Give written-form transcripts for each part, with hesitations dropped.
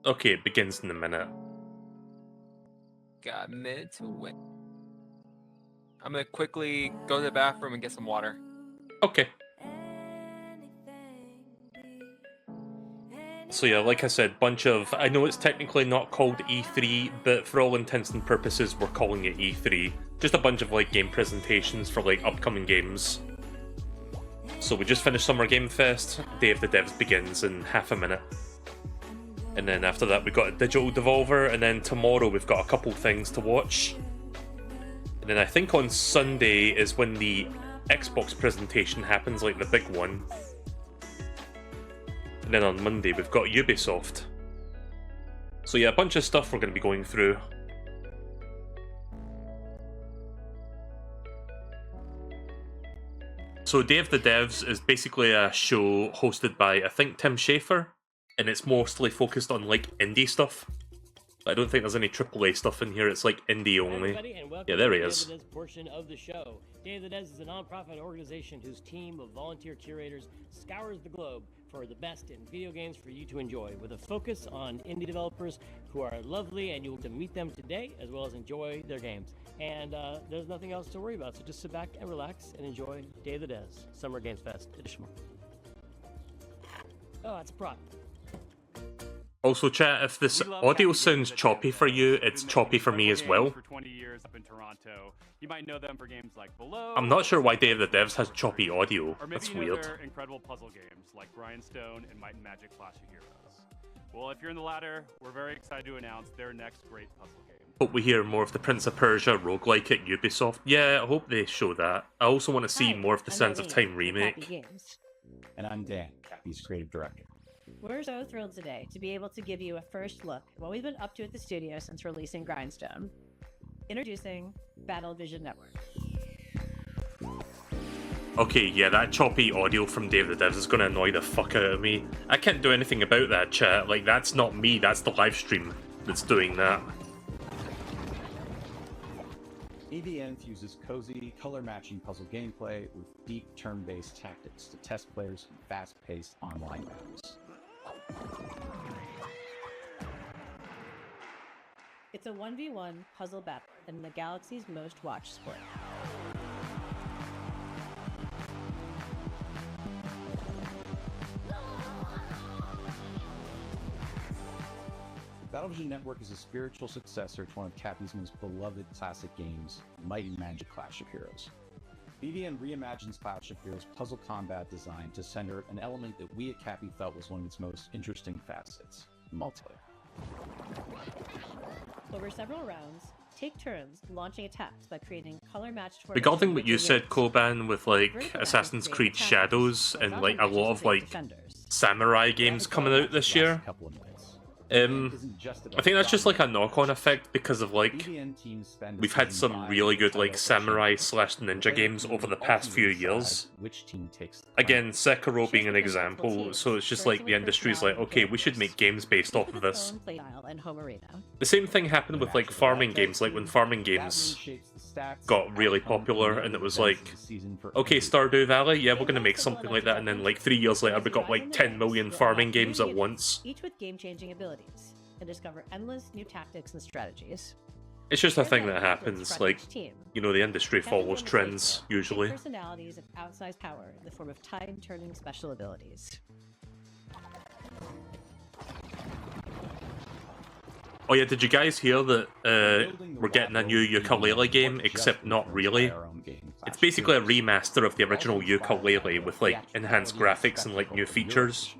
Okay, it begins in a minute. Got a minute to wait. I'm gonna quickly go to the bathroom and get some water. Okay. So yeah, like I said, bunch of... I know it's technically not called E3, but for all intents and purposes, we're calling it E3. Just a bunch of, like, game presentations for, like, upcoming games. So we just finished Summer Game Fest. Day of the Devs begins in half a minute. And then after that, we've got a digital devolver, and then tomorrow we've got a couple things to watch. And then I think on Sunday is when the Xbox presentation happens, like the big one. And then on Monday we've got Ubisoft. So yeah, a bunch of stuff we're going to be going through. So Day of the Devs is basically a show hosted by, I think, Tim Schafer. And it's mostly focused on, like, indie stuff. I don't think there's any AAA stuff in here, it's like indie only. Yeah, there he is. Day of the Devs portion of the show. Day of the Devs is a non-profit organization whose team of volunteer curators scours the globe for the best in video games for you to enjoy, with a focus on indie developers who are lovely, and you'll get to meet them today as well as enjoy their games. And there's nothing else to worry about, so just sit back and relax and enjoy Day of the Devs, Summer Games Fest edition. Oh, that's a prop. Also, chat, if this audio sounds choppy for you, it's choppy for me as well. For 20 years up in Toronto. You might know them for games like Below. I'm not sure why Day of the Devs has choppy audio. Or maybe That's you know weird. their incredible puzzle games like Grindstone and Might and Magic Clash of Heroes. Well, if you're in the latter, we're very excited to announce their next great puzzle game. Hope we hear more of the Prince of Persia roguelike at Ubisoft. Yeah, I hope they show that. I also want to see more of the Sands of Time remake. And I'm Dan, Cappy's creative director. We're so thrilled today to be able to give you a first look at what we've been up to at the studio since releasing Grindstone. Introducing Battle Vision Network. Okay, yeah, that choppy audio from Day of the Devs is going to annoy the fuck out of me. I can't do anything about that, chat. Like, that's not me, that's the live stream that's doing that. EVN fuses cozy, color-matching puzzle gameplay with deep turn-based tactics to test players in fast-paced online battles. It's a 1v1 puzzle battle in the galaxy's most watched sport. Battlevision Network is a spiritual successor to one of Cappy's most beloved classic games, Might and Magic Clash of Heroes. BVN reimagines Clash of Heroes' puzzle combat design to center an element that we at Cappy felt was one of its most interesting facets, multiplayer. Over several rounds, take turns launching attacks by creating color-matched formations. Regarding what you said, Koban, with like Assassin's Creed Shadows and like a lot of like samurai games coming out this year, I think that's just like a knock-on effect because of like we've had some really good like samurai slash ninja games over the past few years. Again, Sekiro being an example, so it's just like the industry's like, okay, we should make games based off of this. The same thing happened with like farming games, like when farming games got really popular and it was like, okay, Stardew Valley, yeah, we're gonna make something like that, and then like 3 years later we got like 10 million farming games at once. Each with game-changing abilities, and discover endless new tactics and strategies. It's just a thing that happens, like, you know, the industry follows trends, usually. Personalities of outsized power in the form of time-turning special abilities. Oh yeah, did you guys hear that we're getting a new ukulele game, except not really? It's basically a remaster of the original ukulele with like enhanced graphics and like new features.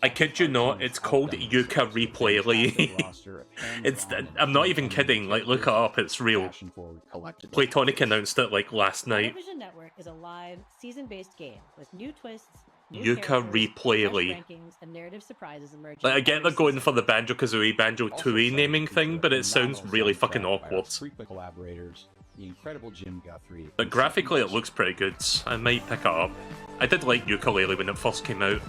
I kid you not, it's called Yuka Replayley. I'm not even kidding, like look it up, it's real. Playtonic announced it like last night. Television Network is a live, season-based game with new twists, Yuka Replayley. and narrative surprises emerging. Like, I get they're going for the Banjo-Kazooie, Banjo-Tooie naming thing, but it sounds really fucking awkward. But graphically it looks pretty good, I might pick it up. I did like ukulele when it first came out.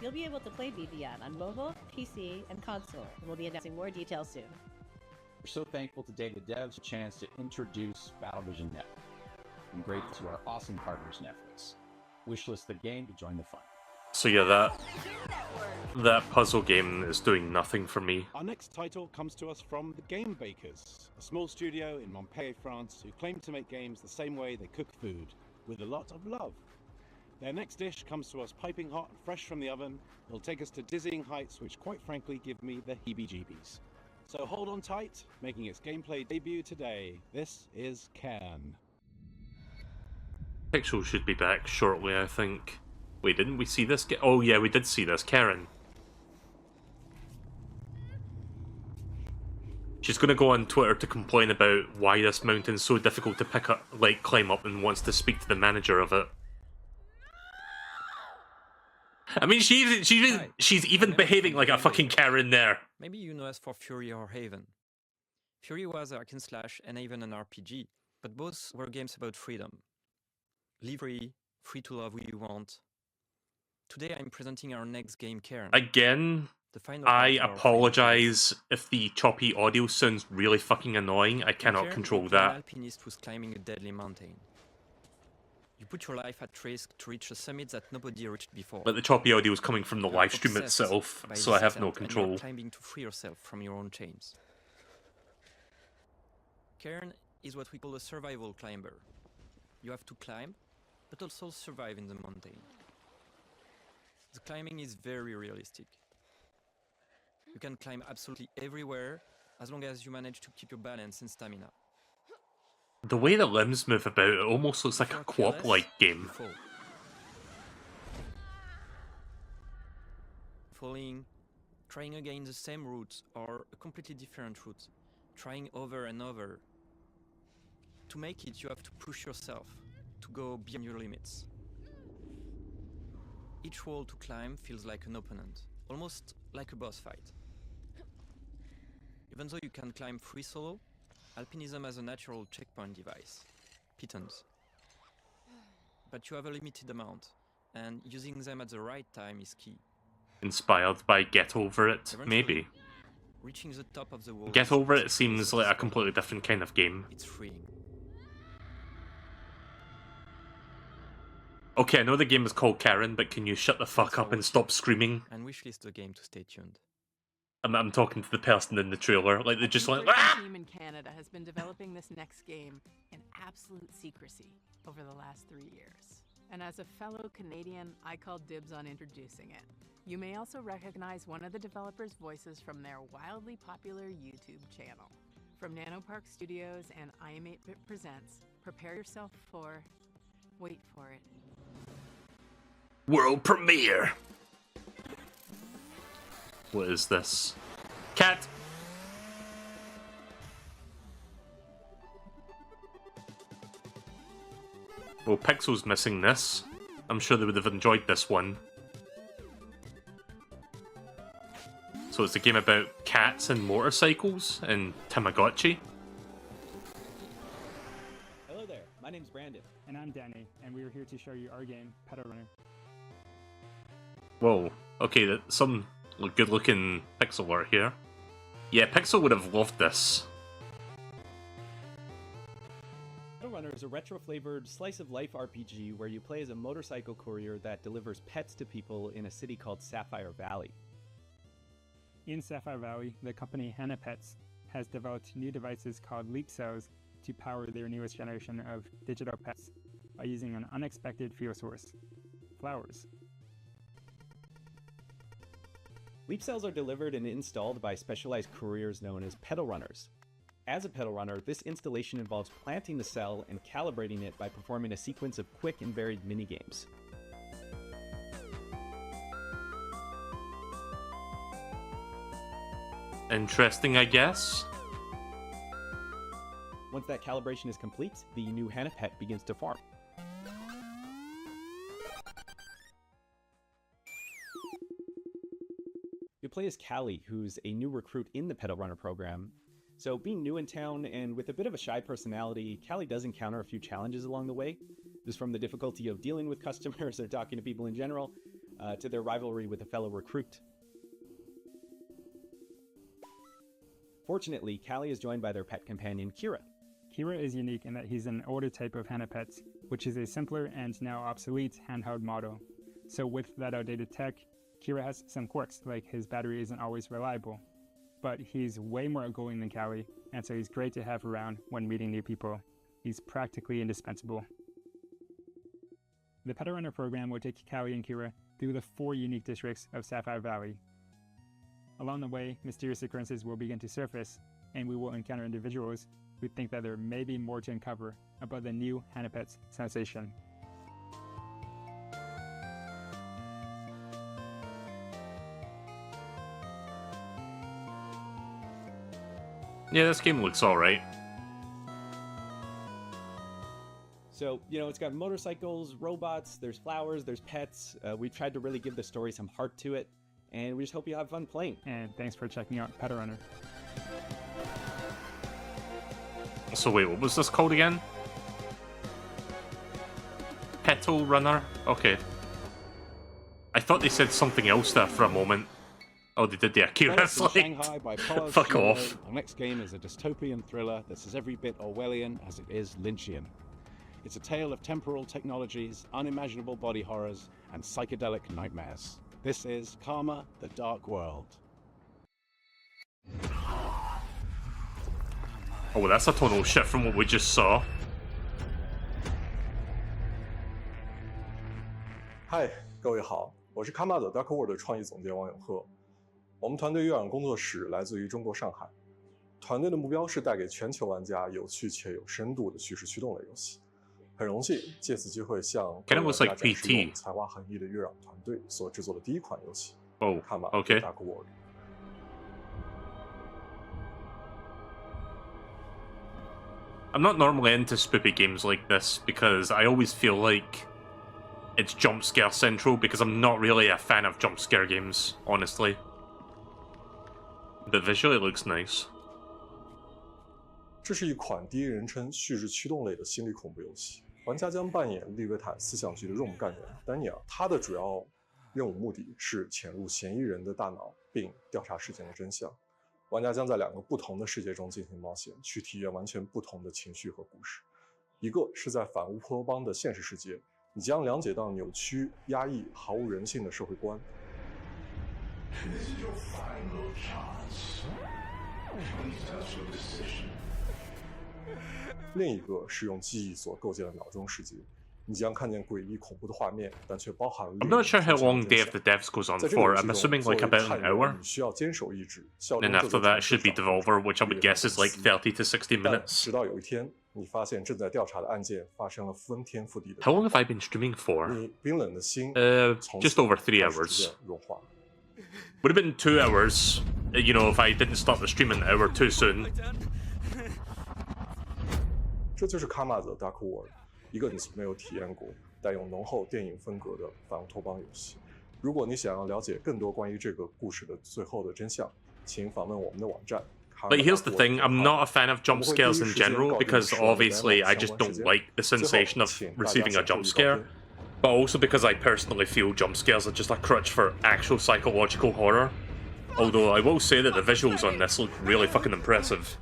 You'll be able to play BVN on mobile, PC, and console, and we'll be announcing more details soon. We're so thankful to Day of the Devs' chance to introduce Battlevision Network. and grateful to our awesome partners Netflix. Wishlist the game to join the fun. So yeah, that puzzle game is doing nothing for me. Our next title comes to us from the Game Bakers, a small studio in Montpellier, France, who claim to make games the same way they cook food, with a lot of love. Their next dish comes to us piping hot and fresh from the oven. It'll take us to dizzying heights which quite frankly give me the heebie-jeebies. So hold on tight, making its gameplay debut today. This is Cairn. Pixel should be back shortly, I think. Wait, didn't we see this? Oh yeah, we did see this. Karen. She's gonna go on Twitter to complain about why this mountain's so difficult to pick up, like climb up, and wants to speak to the manager of it. I mean, she's even behaving like a fucking Karen there. Maybe you know us for Fury or Haven. Fury was a hack and slash and even an RPG, but both were games about freedom. Live free, free to love who you want. Today I'm presenting our next game, Cairn. Again, I apologize if the choppy audio sounds really fucking annoying. I cannot control that. An alpinist who's climbing a deadly mountain. You put your life at risk to reach a summit that nobody reached before. But the choppy audio is coming from the live stream itself, so I have no control. You're climbing to free yourself from your own chains. Cairn is what we call a survival climber. You have to climb, but also survive in the mountain. The climbing is very realistic. You can climb absolutely everywhere as long as you manage to keep your balance and stamina. The way the limbs move about, it almost looks like a co-op-like game. Falling, trying again the same route or a completely different route, trying over and over. To make it, you have to push yourself, to go beyond your limits. Each wall to climb feels like an opponent, almost like a boss fight. Even though you can climb free solo, alpinism has a natural checkpoint device, pitons. But you have a limited amount, and using them at the right time is key. Inspired by Get Over It, maybe. Reaching the top of the wall. Get Over It seems like a completely different kind of game. It's freeing. Okay, I know the game is called Karen, but can you shut the fuck up and stop screaming? And wishlist the game to stay tuned. I'm talking to the person in the trailer, like they're just like, ah! team in Canada has been developing this next game in absolute secrecy over the last 3 years. And as a fellow Canadian, I call dibs on introducing it. You may also recognize one of the developers' voices from their wildly popular YouTube channel. From Nanopark Studios and iam8bit Presents, prepare yourself for... wait for it. World premiere! What is this? Cat! Well, Pixel's missing this. I'm sure they would have enjoyed this one. So it's a game about cats and motorcycles and Tamagotchi. Hello there, my name's Brandon. And I'm Danny, and we are here to show you our game, Pedal Runner. Whoa, okay, some good-looking pixel art here. Yeah, Pixel would have loved this. Pedal Runner is a retro-flavored slice-of-life RPG where you play as a motorcycle courier that delivers pets to people in a city called Sapphire Valley. In Sapphire Valley, the company Hannah Pets has developed new devices called Leap Cells to power their newest generation of digital pets by using an unexpected fuel source: flowers. Leap cells are delivered and installed by specialized couriers known as pedal runners. As a pedal runner, this installation involves planting the cell and calibrating it by performing a sequence of quick and varied minigames. Interesting, I guess. Once that calibration is complete, the new Hannah pet begins to form. You play as Callie, who's a new recruit in the Pedal Runner program. So being new in town and with a bit of a shy personality, Callie does encounter a few challenges along the way. This from the difficulty of dealing with customers or talking to people in general, to their rivalry with a fellow recruit. Fortunately, Callie is joined by their pet companion, Kira. Kira is unique in that he's an older type of Hanapets, which is a simpler and now obsolete handheld model. So with that outdated tech, Kira has some quirks, like his battery isn't always reliable. But he's way more outgoing than Callie, and so he's great to have around when meeting new people. He's practically indispensable. The Petal Runner program will take Callie and Kira through the 4 unique districts of Sapphire Valley. Along the way, mysterious occurrences will begin to surface, and we will encounter individuals who think that there may be more to uncover about the new Hanapets sensation. Yeah, this game looks alright. So, it's got motorcycles, robots, there's flowers, there's pets. We've tried to really give the story some heart to it, and we just hope you have fun playing. And thanks for checking out Petal Runner. So wait, what was this called again? Petal Runner? Okay. I thought they said something else there for a moment. Oh, they did the Akira Developed in slide. Shanghai by Polo Fuck Studio, off. Our next game is a dystopian thriller that's as every bit Orwellian as it is Lynchian. It's a tale of temporal technologies, unimaginable body horrors, and psychedelic nightmares. This is Karma: The Dark World. Oh, well, that's a tonal shift from what we just saw. 嗨，各位好，我是卡玛的 Dark World 的创意总监王永鹤。我们团队月壤工作室来自于中国上海，团队的目标是带给全球玩家有趣且有深度的叙事驱动类游戏。很荣幸借此机会向各位玩家展示我们才华横溢的月壤团队所制作的第一款游戏《卡玛 Dark World》。I'm not normally into spoopy games like this because I always feel like it's jump scare central because I'm not really a fan of jump scare games, honestly. But visually it looks nice. 这是一款第一人称叙事驱动类的心理恐怖游戏，玩家将扮演利维坦思想局的任务干员丹尼尔，他的主要任务目的是潜入嫌疑人的大脑并调查事件的真相。玩家将在2个不同的世界中进行冒险，去体验完全不同的情绪和故事。一个是在反乌托邦的现实世界，你将了解到扭曲、压抑、毫无人性的社会观。另一个是用记忆所构建的脑中世界，你将看见诡异恐怖的画面，但却包含了。I'm not sure how long Day of the Devs goes on for. I'm assuming like about an hour. 你需要坚守意志， And after that should be Devolver, which I would guess is like 30 to 60 minutes. 直到有一天，你发现正在调查的案件发生了翻天覆地的。 How long have I been streaming for? 你冰冷的心 just over 3 hours. 融化。 Would have been 2 hours, if I didn't start the stream an hour too soon. 这就是卡玛的 Dark World， 一个你没有体验过、带有浓厚电影风格的反乌托邦游戏。如果你想要了解更多关于这个故事的最后的真相，请访问我们的网站。 But here's the thing, I'm not a fan of jump scares in general because obviously I just don't like the sensation of receiving a jump scare. But also because I personally feel jump scares are just a crutch for actual psychological horror. Although I will say that the visuals on this look really fucking impressive.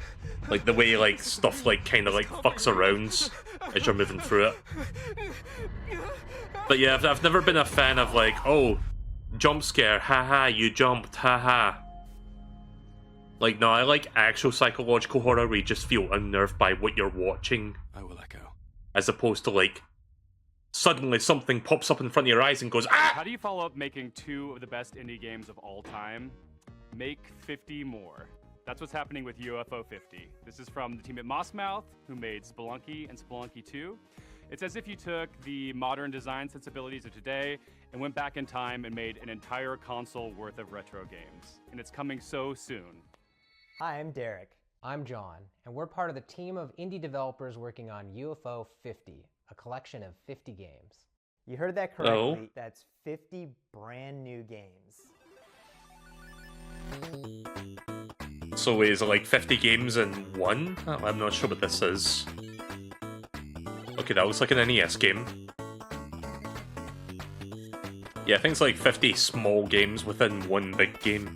Like the way like stuff like kind of like fucks around as you're moving through it. But yeah, I've never been a fan of like, oh, jump scare, haha, you jumped, haha. Like, no, I like actual psychological horror where you just feel unnerved by what you're watching. I will echo. As opposed to like, suddenly something pops up in front of your eyes and goes, ah! How do you follow up making 2 of the best indie games of all time? Make 50 more. That's what's happening with UFO50. This is from the team at Mossmouth, who made Spelunky and Spelunky 2. It's as if you took the modern design sensibilities of today and went back in time and made an entire console worth of retro games. And it's coming so soon. Hi, I'm Derek. I'm John, and we're part of the team of indie developers working on UFO50, a collection of 50 games. You heard that correctly. Oh. That's 50 brand new games. So wait, is it like 50 games in one? Oh, I'm not sure what this is. Okay, that looks like an NES game. Yeah, I think it's like 50 small games within one big game.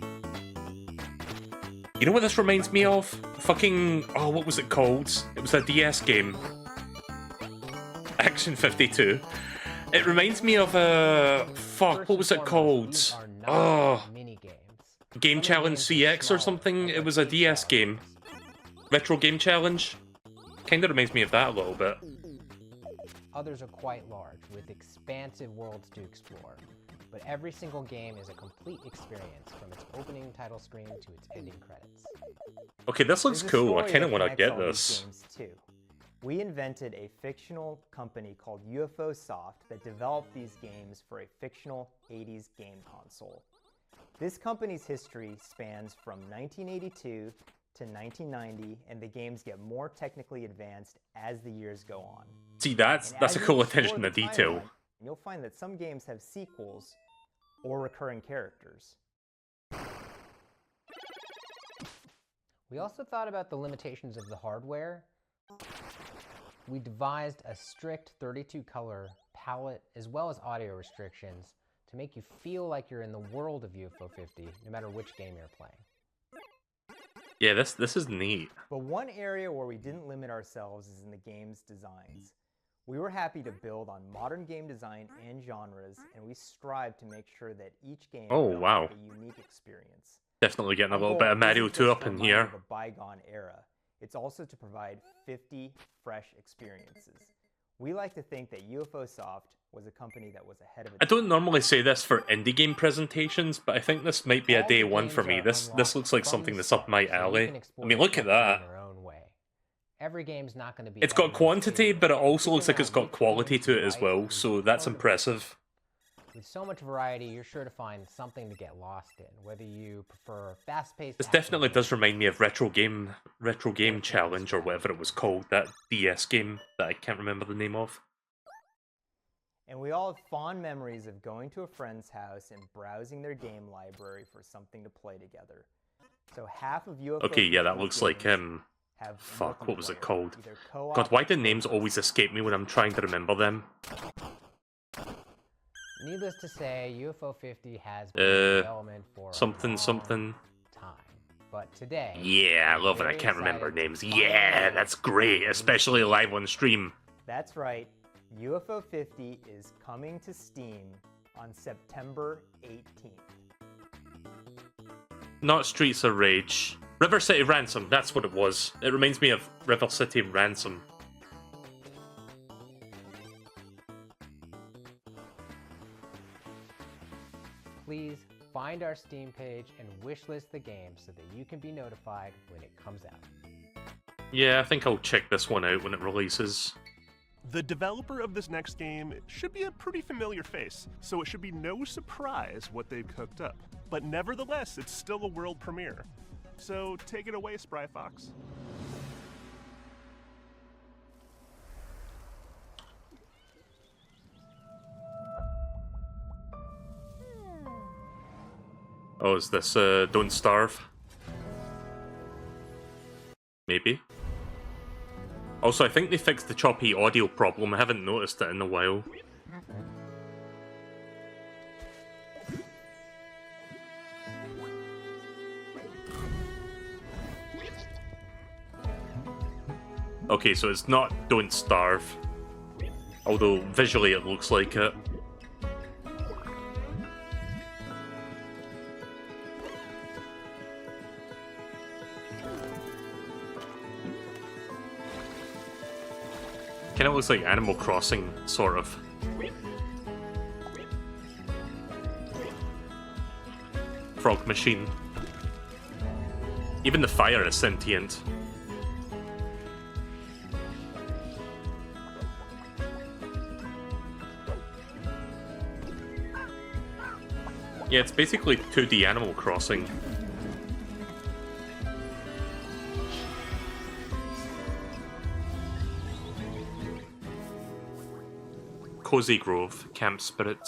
You know what this reminds me of? Fucking... Oh, what was it called? It was a DS game. Action 52. It reminds me of a... Fuck, what was it called? Oh... Game Challenge CX or something? It was a DS game. Retro Game Challenge? Kinda reminds me of that a little bit. Others are quite large, with expansive worlds to explore. But every single game is a complete experience, from its opening title screen to its ending credits. Okay, this looks cool. I kinda wanna get this. We invented a fictional company called UFOsoft that developed these games for a fictional 80s game console. This company's history spans from 1982 to 1990, and the games get more technically advanced as the years go on. See, that's a cool attention to detail. You'll find that some games have sequels or recurring characters. We also thought about the limitations of the hardware. We devised a strict 32-color palette as well as audio restrictions to make you feel like you're in the world of UFO50, no matter which game you're playing. Yeah, this is neat. But one area where we didn't limit ourselves is in the game's designs. We were happy to build on modern game design and genres, and we strive to make sure that each game Oh, wow. a unique experience. Definitely getting a little bit of Mario 2 up in here. The bygone era. It's also to provide 50 fresh experiences. We like to think that UFOsoft was a company that was ahead of its I don't normally say this for indie game presentations, but I think this might be a day one for me. This looks like something that's up my alley. I mean, look at that. Every game's not going to be. It's got quantity, but it also looks like it's got quality to it as well, so that's impressive. With so much variety, you're sure to find something to get lost in, whether you prefer fast-paced. This definitely does remind me of Retro Game Challenge, or whatever it was called, that DS game that I can't remember the name of. And we all have fond memories of going to a friend's house and browsing their game library for something to play together. So half of UFO. Okay, yeah, that looks like fuck, what was it called? God, why do names always escape me when I'm trying to remember them? Needless to say, UFO50 has been in development for something. time. But today... Yeah, I love it. I can't remember names. Yeah, that's great, especially live on stream. That's right. UFO50 is coming to Steam on September 18th. Not Streets of Rage. River City Ransom, that's what it was. It reminds me of River City Ransom. Please find our Steam page and wishlist the game so that you can be notified when it comes out. Yeah, I think I'll check this one out when it releases. The developer of this next game should be a pretty familiar face, so it should be no surprise what they've cooked up. But nevertheless, it's still a world premiere. So take it away, Spry Fox. Oh, is this Don't Starve? Maybe. Also, I think they fixed the choppy audio problem. I haven't noticed it in a while. Okay, so it's not Don't Starve. Although, visually it looks like it. Kinda looks like Animal Crossing, sort of. Frog machine. Even the fire is sentient. Yeah, it's basically 2D Animal Crossing. Cozy Grove, Camp Spirit.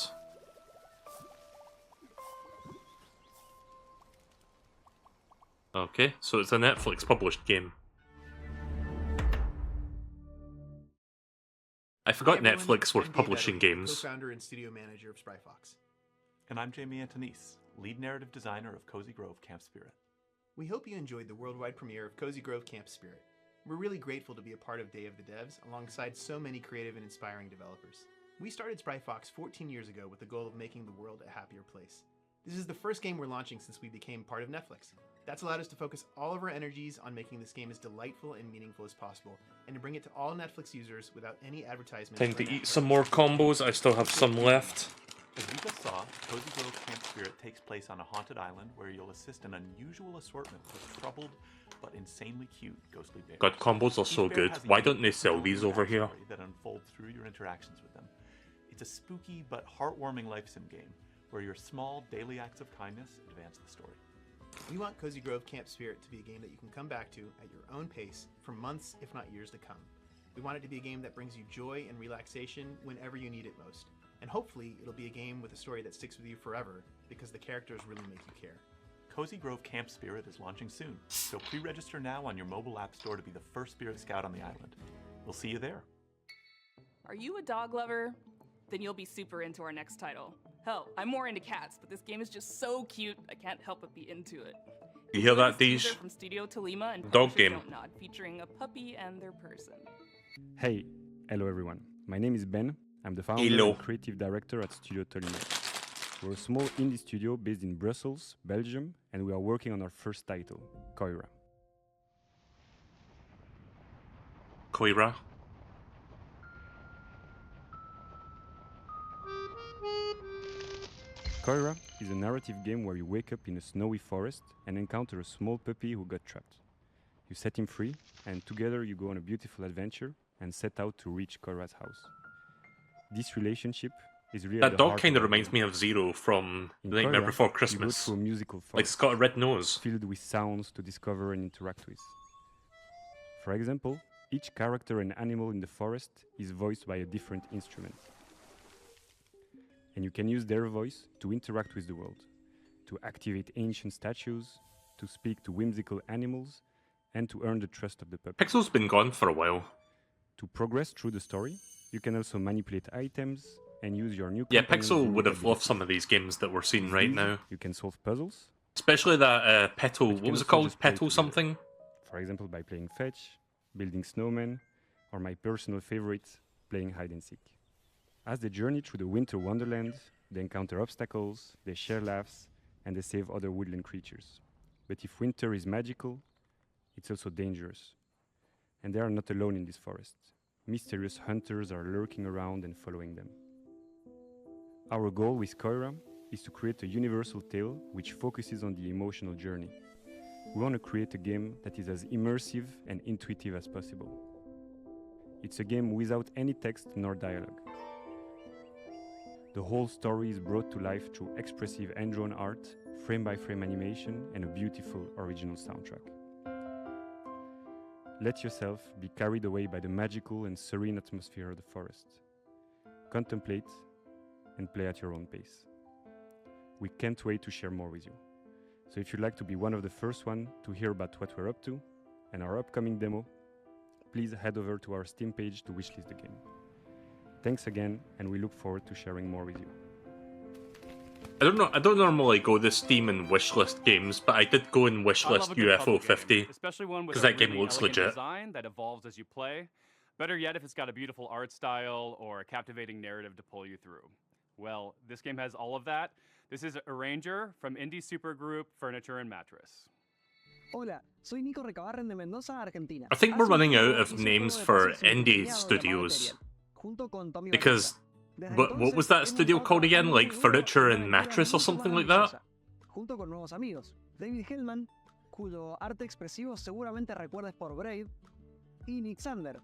Okay, so it's a Netflix published game. I forgot Netflix were publishing games. Co-founder and studio manager of Spryfox. And I'm Jamie Antonise, lead narrative designer of Cozy Grove Camp Spirit. We hope you enjoyed the worldwide premiere of Cozy Grove Camp Spirit. We're really grateful to be a part of Day of the Devs alongside so many creative and inspiring developers. We started Spry Fox 14 years ago with the goal of making the world a happier place. This is the first game we're launching since we became part of Netflix. That's allowed us to focus all of our energies on making this game as delightful and meaningful as possible, and to bring it to all Netflix users without any advertisements. Time to eat some more combos. I still have some left. As you just saw, Cozy Grove Camp Spirit takes place on a haunted island where you'll assist an unusual assortment of troubled but insanely cute ghostly bears. God, combos are so Each bear good. has a Why unique don't they sell backstory these over here? that unfolds through your interactions with them. It's a spooky but heartwarming life sim game where your small daily acts of kindness advance the story. We want Cozy Grove Camp Spirit to be a game that you can come back to at your own pace for months, if not years to come. We want it to be a game that brings you joy and relaxation whenever you need it most. And hopefully, it'll be a game with a story that sticks with you forever, because the characters really make you care. Cozy Grove Camp Spirit is launching soon, so pre-register now on your mobile app store to be the first Spirit Scout on the island. We'll see you there. Are you a dog lover? Then you'll be super into our next title. Hell, I'm more into cats, but this game is just so cute, I can't help but be into it. You hear that, Deej? From Studio Tolima and Dog Publishers game. Don't Nod, featuring a puppy and their person. Hey, hello everyone. My name is Ben. I'm the founder Hello. and creative director at Studio Tolima. We're a small indie studio based in Brussels, Belgium, and we are working on our first title, Koira. Koira. Koira is a narrative game where you wake up in a snowy forest and encounter a small puppy who got trapped. You set him free, and together you go on a beautiful adventure and set out to reach Koira's house. This relationship is really That dog kind of reminds me of Zero from The Nightmare Before You go Christmas. through a musical Like it's got a red nose. filled with sounds to discover and interact with. For example, each character and animal in the forest is voiced by a different instrument. And you can use their voice to interact with the world, to activate ancient statues, to speak to whimsical animals, and to earn the trust of the puppet. Pixel's been gone for a while. To progress through the story, you can also manipulate items and use your new Yeah, companions Pixel and would have abilities. loved some of these games that we're seeing right now. You can solve puzzles. Especially that Petal, but you what can was it also called? just play Petal together. something? For example, by playing fetch, building snowmen, or my personal favorite, playing hide and seek. As they journey through the winter wonderland, they encounter obstacles, they share laughs, and they save other woodland creatures. But if winter is magical, it's also dangerous. And they are not alone in this forest. Mysterious hunters are lurking around and following them. Our goal with Koira is to create a universal tale which focuses on the emotional journey. We want to create a game that is as immersive and intuitive as possible. It's a game without any text nor dialogue. The whole story is brought to life through expressive hand-drawn art, frame-by-frame animation, and a beautiful original soundtrack. Let yourself be carried away by the magical and serene atmosphere of the forest. Contemplate and play at your own pace. We can't wait to share more with you. So if you'd like to be one of the first one to hear about what we're up to and our upcoming demo, please head over to our Steam page to wishlist the game. Thanks again, and we look forward to sharing more with you. I don't normally go to Steam and wishlist games, but I did go and I wishlist love a good puzzle UFO50 game, especially one with because a that game really looks elegant legit. design that evolves as you play. Better yet, if it's got a beautiful art style or a captivating narrative to pull you through. Well, this game has all of that. This is Arranger from indie supergroup Furniture and Mattress. Hola, soy Nico Recabarren de Mendoza, Argentina. I think we're Hace un running tiempo out of hice un names juego de for puzzles indie simplificado llamado studios. Material, junto con Tommy Because Desde what entonces, was that hemos studio estado called again? trabajando Like en un juego Furniture con una and aventura Mattress or mucho something más like that? ambiciosa, junto con nuevos amigos, David Hellman, cuyo arte expresivo seguramente recuerdes por Brave, y Nick Sander,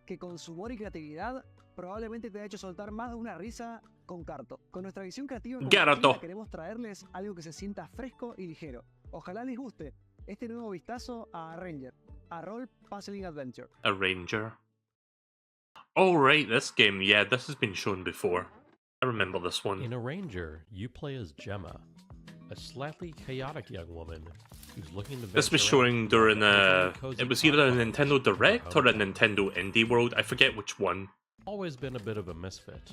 que con su humor y creatividad probablemente te ha hecho soltar más de una risa con Carto. Con nuestra visión creativa compartida queremos traerles algo que se sienta fresco y ligero. Ojalá les guste este nuevo vistazo a Ranger, a Role Puzzling Adventure. Arranger. Oh right, this game. Yeah, this has been shown before. I remember this one. In Arranger, you play as Gemma, a slightly chaotic young woman who's looking to This was venture showing out during into a cozy it was either a park Nintendo Direct home. or a Nintendo Indie World. I forget which one. Always been a bit of a misfit,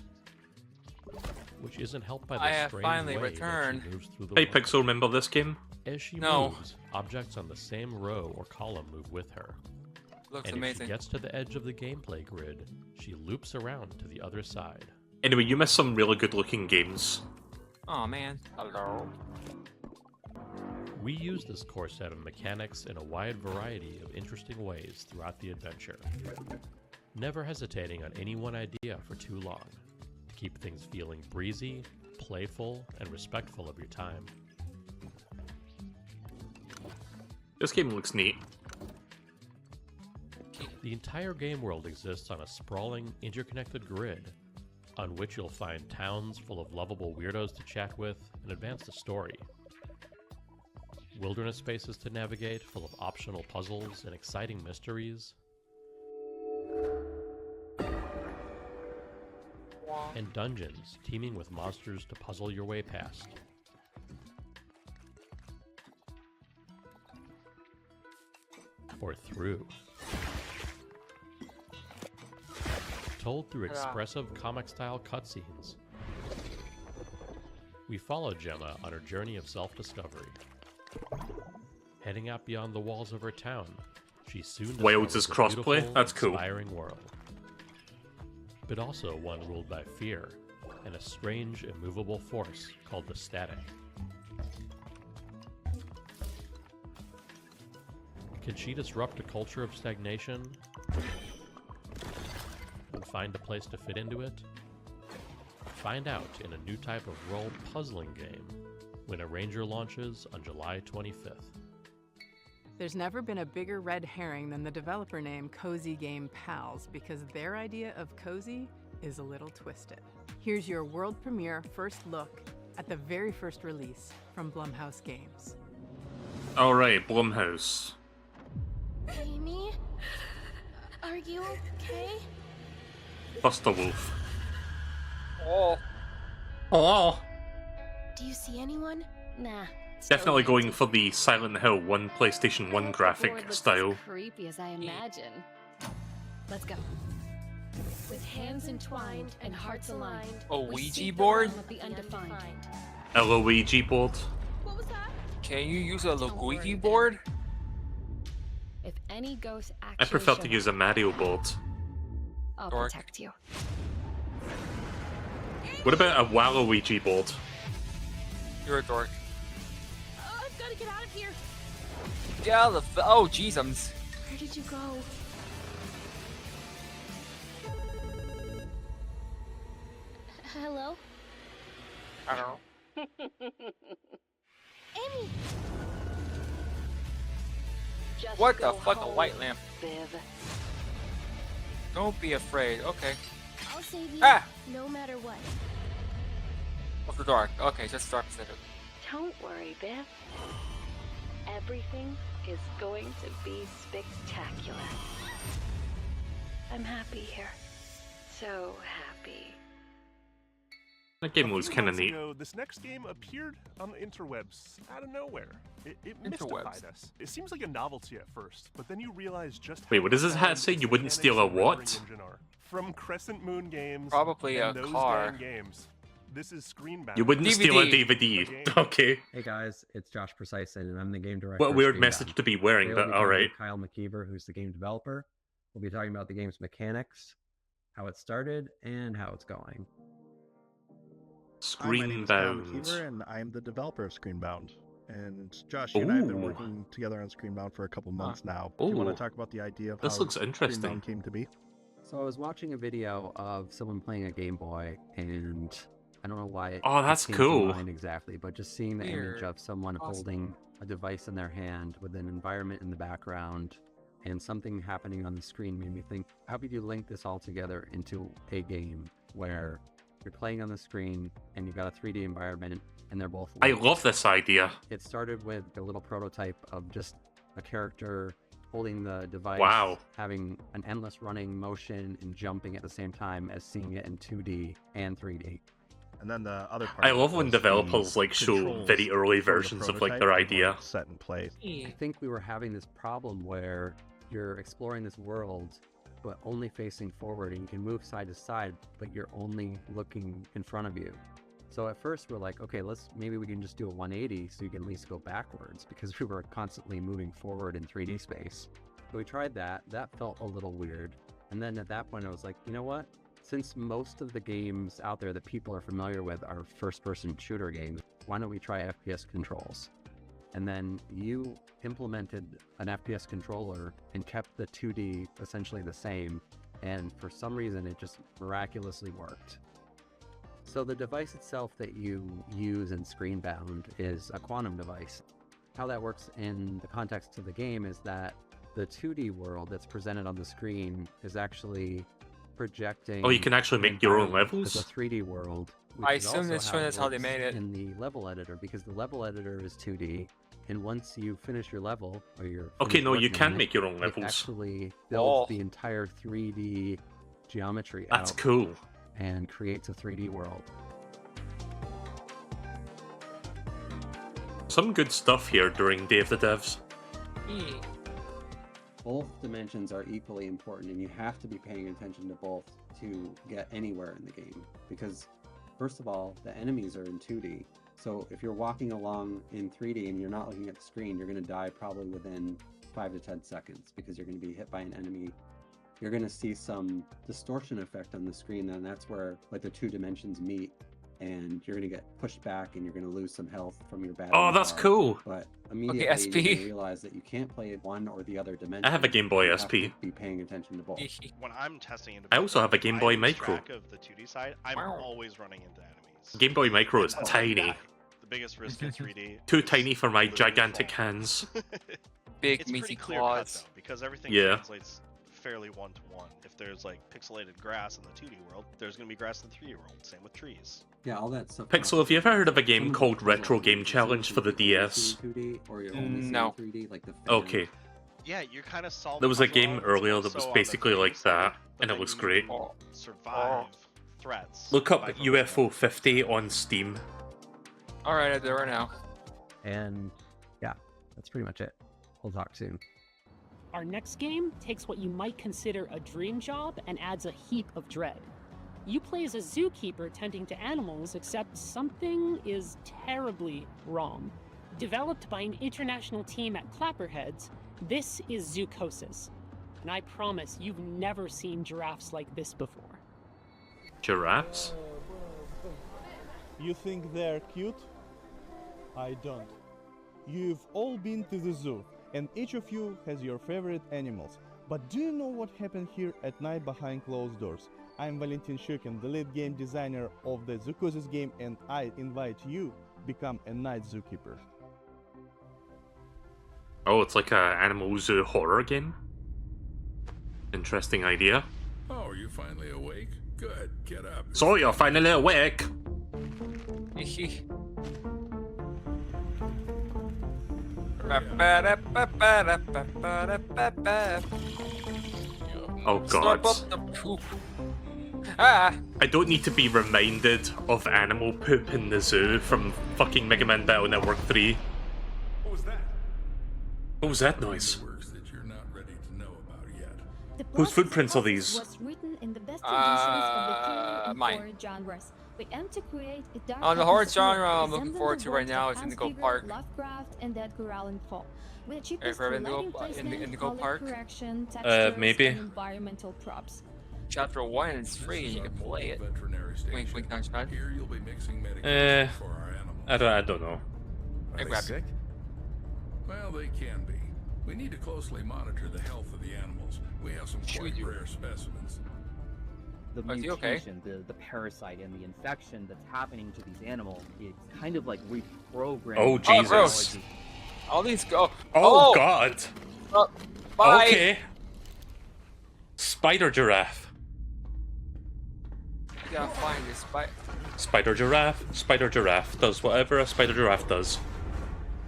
which isn't helped by the I have strange finally way that she returned. moves through the Hey world. Pixel, remember this game? As she No. moves, objects on the same row or column move with her. Looks and amazing. if she gets to the edge of the gameplay grid, she loops around to the other side. Anyway, you missed some really good looking games. Oh man. Hello. We use this core set of mechanics in a wide variety of interesting ways throughout the adventure, never hesitating on any one idea for too long, to keep things feeling breezy, playful, and respectful of your time. This game looks neat. The entire game world exists on a sprawling, interconnected grid, on which you'll find towns full of lovable weirdos to chat with and advance the story. Wilderness spaces to navigate full of optional puzzles and exciting mysteries. And dungeons teeming with monsters to puzzle your way past. Or through. Told through expressive comic-style cutscenes. We follow Gemma on her journey of self-discovery. Heading out beyond the walls of her town, she soon Wilds is discovers a crossplay? beautiful, That's cool. inspiring world. But also one ruled by fear and a strange, immovable force called the Static. Can she disrupt a culture of stagnation and find a place to fit into it? Find out in a new type of role puzzling game when a Ranger launches on July 25th. There's never been a bigger red herring than the developer name Cozy Game Pals, because their idea of cozy is a little twisted. Here's your world premiere first look at the very first release from Blumhouse Games. Alright, Blumhouse. Amy? Are you okay? Buster Wolf. Oh. Oh. Do you see anyone? Nah. Definitely going for the Silent Hill 1 PlayStation 1 graphic style. Creepy as I imagine. Let's go. With hands entwined and hearts aligned. A we Ouija seek the board? realm of the undefined. A Luigi board. Can you use a Luigi board? If any ghosts I actually prefer show to use a Mario board. I'll Dork. protect you. What about a Waluigi board? You're a dork. Oh, I've got to get out of here. Yeah, oh jeez, Where did you go? Hello? I don't know. Amy! What the fuck, a white lamp? Viv. Don't be afraid, okay. I'll save you, Ah! no matter what. Of the dark, okay, just dark instead of... Don't worry, Biff. Everything is going to be spectacular. I'm happy here. So happy. That game was kind of Months neat. ago, this next game appeared on the interwebs out of nowhere. It mystified us. It seems like a novelty at first, but then you realize just Wait, how what does this hat profound say? its You wouldn't mechanics steal a and rendering what? engine are. From Crescent Moon Games, Probably and a Nose car. Gang Games. This is Screenbound. You wouldn't steal a DVD. Okay. Hey guys, it's Josh Precison, and I'm the game director. What a of weird Screenbound. message to be wearing, Today but we'll be talking alright. with Kyle McKeever, who's the game developer. We'll be talking about the game's mechanics, how it started, and how it's going. Hi, my name is Kyle Screenbound. McKeever, and I'm the developer of Screenbound. And Josh, you and I have been Ooh. working together on Screenbound for a couple months now. Do you want Ooh. to talk about the idea of This how looks interesting. Screenbound came to be? So I was watching a video of someone playing a Game Boy, and I don't know why it Oh, that's came cool. to mind exactly, but just seeing the image Weird. of someone Awesome. holding a device in their hand with an environment in the background and something happening on the screen made me think, how could you link this all together into a game where you're playing on the screen and you've got a 3D environment and they're both I linked? love this idea. It started with a little prototype of just a character holding the device, Wow. having an endless running motion and jumping at the same time as seeing it in 2D and 3D. And then the other part I of it love when was the developers like show controls very early for the versions of like prototype their and idea. what set in place. I think we were having this problem where you're exploring this world, but only facing forward, and you can move side to side, but you're only looking in front of you. So at first we're like, okay, maybe we can just do a 180 so you can at least go backwards, because we were constantly moving forward in 3D space. So we tried that. That felt a little weird. And then at that point I was like, you know what? Since most of the games out there that people are familiar with are first-person shooter games, why don't we try FPS controls? And then you implemented an FPS controller and kept the 2D essentially the same, and for some reason it just miraculously worked. So the device itself that you use in Screenbound is a quantum device. How that works in the context of the game is that the 2D world that's presented on the screen is actually projecting... Oh, you can actually make your own levels? The 3D world. I assume that's how they made it. In the level editor, because the level editor is 2D, and once you finish your level, or your... Okay, no, you can make your own levels. It actually builds the entire 3D geometry out. That's cool. And creates a 3D world. Some good stuff here during Day of the Devs. Both dimensions are equally important, and you have to be paying attention to both to get anywhere in the game. Because, first of all, the enemies are in 2D. So if you're walking along in 3D and you're not looking at the screen, you're going to die probably within 5 to 10 seconds, because you're going to be hit by an enemy. You're going to see some distortion effect on the screen, and that's where like the two dimensions meet, and you're going to get pushed back, and you're going to lose some health from your battery. Oh, that's bar. cool. But immediately you realize that you can't play one or the other dimension. I have a Game Boy you SP. Have to be paying attention to both. When I'm testing into I also have a Game Boy Micro. track of the 2D side, I'm always running into enemies. Game Boy Micro is tiny. The biggest risk in 3D. Too tiny for my gigantic hands. Big It's meaty pretty clear cut claws. though, because everything Yeah. translates fairly one-to-one. If there's like pixelated grass in the 2D world, there's going to be grass in the 3D world. Same with trees. Yeah, all that stuff. Pixel, have you ever heard of a game called Retro Game Challenge for the DS? 2D, or you're only seeing No. 3D, like the fan. Okay. Yeah, you're kind of solving. There was a puzzle game elements earlier that also was on the basically 3D like side, that, but and it then looks you great. survive threats. Look up by focusing UFO50 on Steam. Alright, I do it now. And yeah, that's pretty much it. We'll talk soon. Our next game takes what you might consider a dream job and adds a heap of dread. You play as a zookeeper tending to animals, except something is terribly wrong. Developed by an international team at Clapperheads, this is Zoocosis. And I promise you've never seen giraffes like this before. Giraffes? You think they're cute? I don't. You've all been to the zoo, and each of you has your favorite animals. But do you know what happened here at night behind closed doors? I'm Valentin Shukin, the lead game designer of the Zoocosis game, and I invite you to become a night zookeeper. Oh, it's like a animal zoo horror game? Interesting idea. Oh, you finally awake? Good, get up. So you're finally awake! Oh god. Ah! I don't need to be reminded of animal poop in the zoo from fucking Mega Man Battle Network 3. What was that? What was that noise? Works that you're not ready to know about yet. Whose footprints are these? Was written in the best traditions of the TV and mine. horror genres. We aim to create a dark On the horror atmosphere genre I'm looking resembling forward the to right works now of is Indigo Hans Beaver, Park. Lovecraft, and Edgar Allan Poe. We achieved this Ever through Indigo- lighting placement, Indigo color Park? correction, textures, maybe. and environmental props. Chapter 1 is free and you can play it. Wink, wink, nudge, nudge. Here you'll be mixing medication for our animals. I don't know. Are I they grabbed sick? Well, they can be. We need to closely monitor the health of the animals. We have some quite rare specimens. The Are you mutation, okay? the parasite, and the infection that's happening to these animals is kind of like reprogramming. Oh, Jesus. gross. All these go. Oh, god! Bye. Okay. Spider giraffe. You gotta find this Spider giraffe does whatever a spider giraffe does.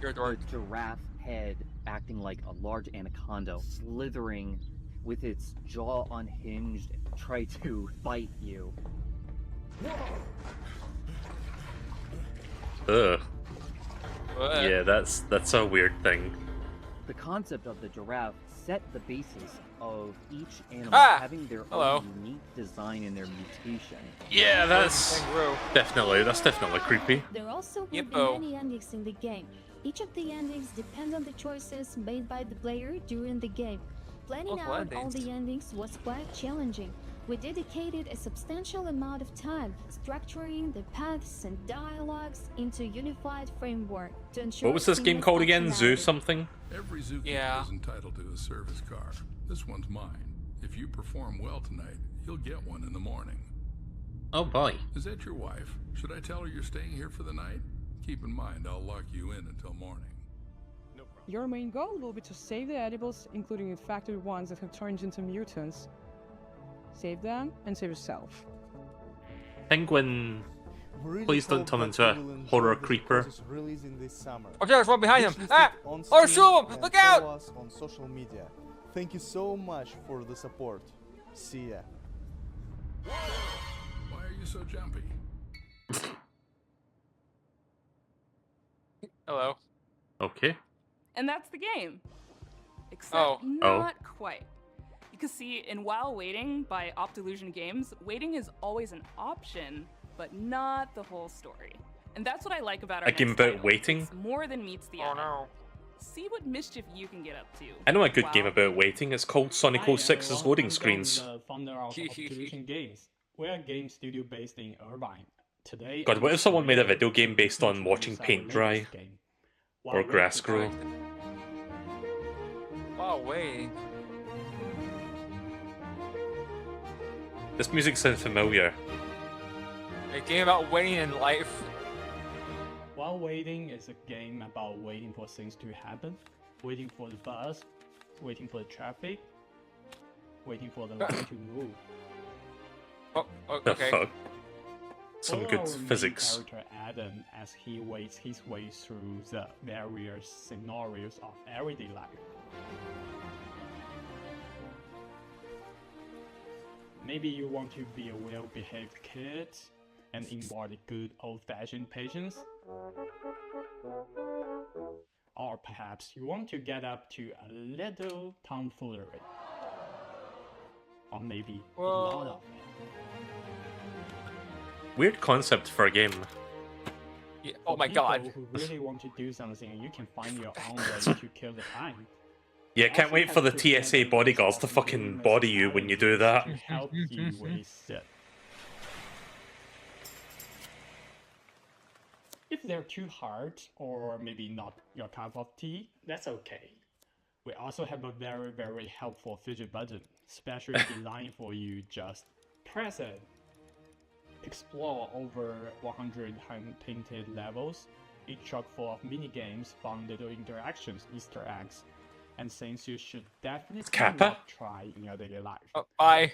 You're a dork. The giraffe head acting like a large anaconda, slithering with its jaw unhinged, try to bite you. Ugh. Yeah, that's a weird thing. The concept of the giraffe set the basis of each animal Ah! having their Hello. own unique design and their mutation. Yeah, that's definitely creepy. There also will be Yippo. many endings in the game. Each of the endings depend on the choices made by the player during the game. Planning Multiple out all endings. the endings was quite challenging. We dedicated a substantial amount of time structuring the paths and dialogues into a unified framework to ensure What was this game seamless called again? Zoo functionality. something? Every zookeeper Yeah. is entitled to a service car. This one's mine. If you perform well tonight, you'll get one in the morning. Oh boy. Is that your wife? Should I tell her you're staying here for the night? Keep in mind, I'll lock you in until morning. Your main goal will be to save the edibles, including infected ones that have turned into mutants. Save them and save yourself. Penguin, please don't turn into a horror creeper. Releasing this summer. Oh, there's one behind him. Wish Ah! listed on Or Steam shoot him! and Look follow out! us on social media. Thank you so much for the support. See ya. Why are you so jumpy? Hello. Okay. And that's the game. Except Oh. not quite. You can see in While Waiting by Optilusion Games, waiting is always an option, but not the whole story. And that's what I like about our A game next about title. waiting? It's more than meets the eye. no. See what mischief you can get up to. I know a good Wow. game about waiting. It's called Sonic 06's loading screens. The founder of Optilusion Games. We're a game studio based in Irvine. Today, God, what if someone made a video game based on watching paint dry? Or grass grow? Wow, wait. This music sounds familiar. A game about waiting in life. While Waiting is a game about waiting for things to happen, waiting for the bus, waiting for the traffic, waiting for the line to move. Oh, The okay. fuck? Some Follow good our main physics. character Adam as he waits his way through the various scenarios of everyday life. Maybe you want to be a well-behaved kid and embody good old-fashioned patience. Or perhaps you want to get up to a little tomfoolery. Or maybe a lot of it. Weird concept for a game. Yeah, oh For my god. people who really want to do something, you can find your own way to kill the time. Yeah, can't wait for the TSA bodyguards to fucking body you when you do that. To help you with it. If they're too hard, or maybe not your cup of tea, that's okay. We also have a very, very helpful fidget button, specially designed for you. Just press it. Explore over 100 hand-painted levels, each chock full of mini-games, fun little interactions, Easter eggs, and things you should definitely Kappa? not try in your daily life. Oh, bye.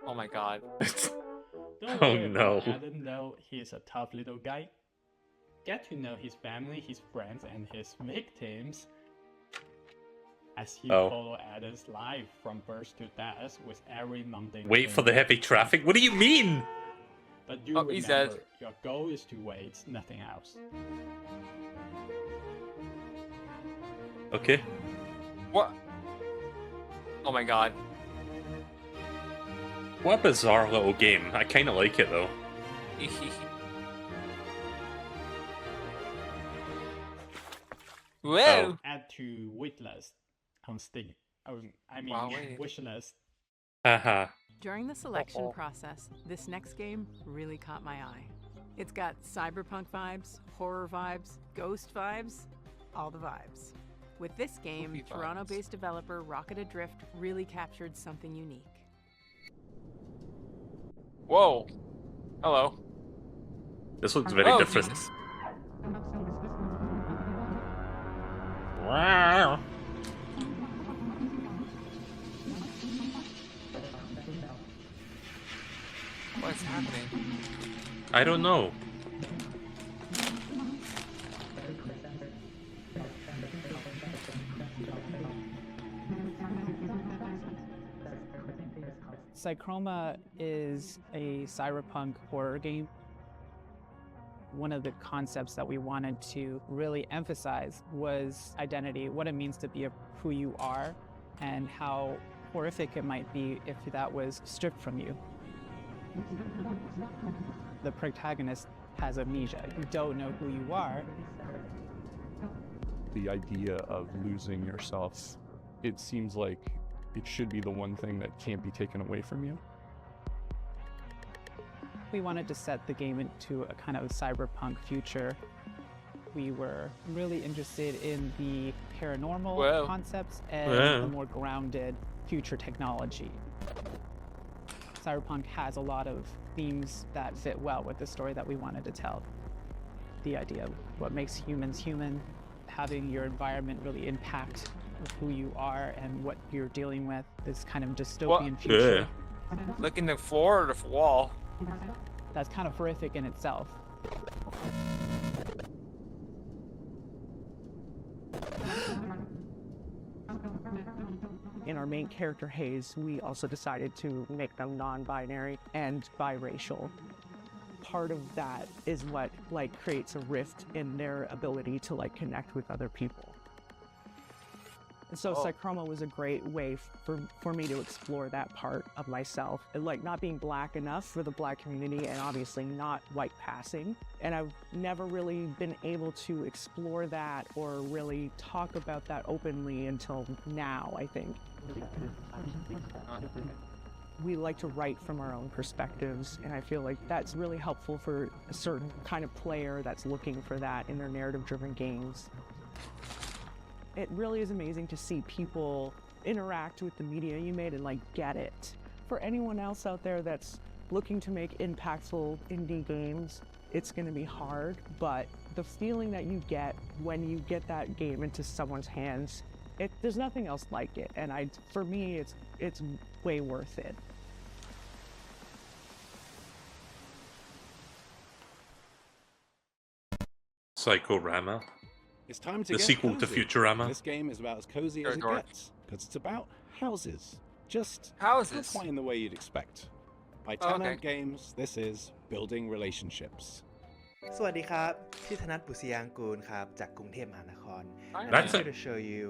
Oh my god. Don't Oh worry no. about Adam, though. He is a tough little guy. Get to know his family, his friends, and his victims as you follow Adam's life from birth to death with every mundane Wait for thing. the heavy traffic? What do you mean? But do Oh, he's remember, dead. your goal is to wait, nothing else. Okay. What? Oh my god. What a bizarre little game. I kinda like it though. Whoa! Add to waitlist on Steam. I mean, Wow, wait. wishlist. Haha. During the selection process, this next game really caught my eye. It's got cyberpunk vibes, horror vibes, ghost vibes, all the vibes. With this game, Spooky vibes. Toronto-based developer Rocket Adrift really captured something unique. Whoa. Hello. This looks very Oh, different. Jesus. Wow. What's happening? I don't know. Psychroma is a cyberpunk horror game. One of the concepts that we wanted to really emphasize was identity, what it means to be who you are, and how horrific it might be if that was stripped from you. The protagonist has amnesia. You don't know who you are. The idea of losing yourself, it seems like it should be the one thing that can't be taken away from you. We wanted to set the game into a kind of cyberpunk future. We were really interested in the paranormal concepts and the more grounded future technology. Cyberpunk has a lot of themes that fit well with the story that we wanted to tell. The idea of what makes humans human, having your environment really impact who you are and what you're dealing with, this kind of dystopian future. Licking the floor or the wall? That's kind of horrific in itself. In our main character, Hayes, we also decided to make them non-binary and biracial. Part of that is what creates a rift in their ability to connect with other people. And so Psychroma was a great way for me to explore that part of myself, and not being black enough for the black community and obviously not white passing. And I've never really been able to explore that or really talk about that openly until now, I think. We like to write from our own perspectives, and I feel like that's really helpful for a certain kind of player that's looking for that in their narrative-driven games. It really is amazing to see people interact with the media you made and get it. For anyone else out there that's looking to make impactful indie games, it's going to be hard, but the feeling that you get when you get that game into someone's hands, there's nothing else like it, and for me, it's way worth it. Psychorama. It's time to the get sequel to cozy. Futurama. This game is about as cozy as it gets, because it's about houses. Just houses. not quite in the way you'd expect. By Tanab Games, this is Building Relationships. สวัสดีครับ ชื่อธนัท บุษยางกูล ครับ จากกรุงเทพมหานคร That's I'm here to show you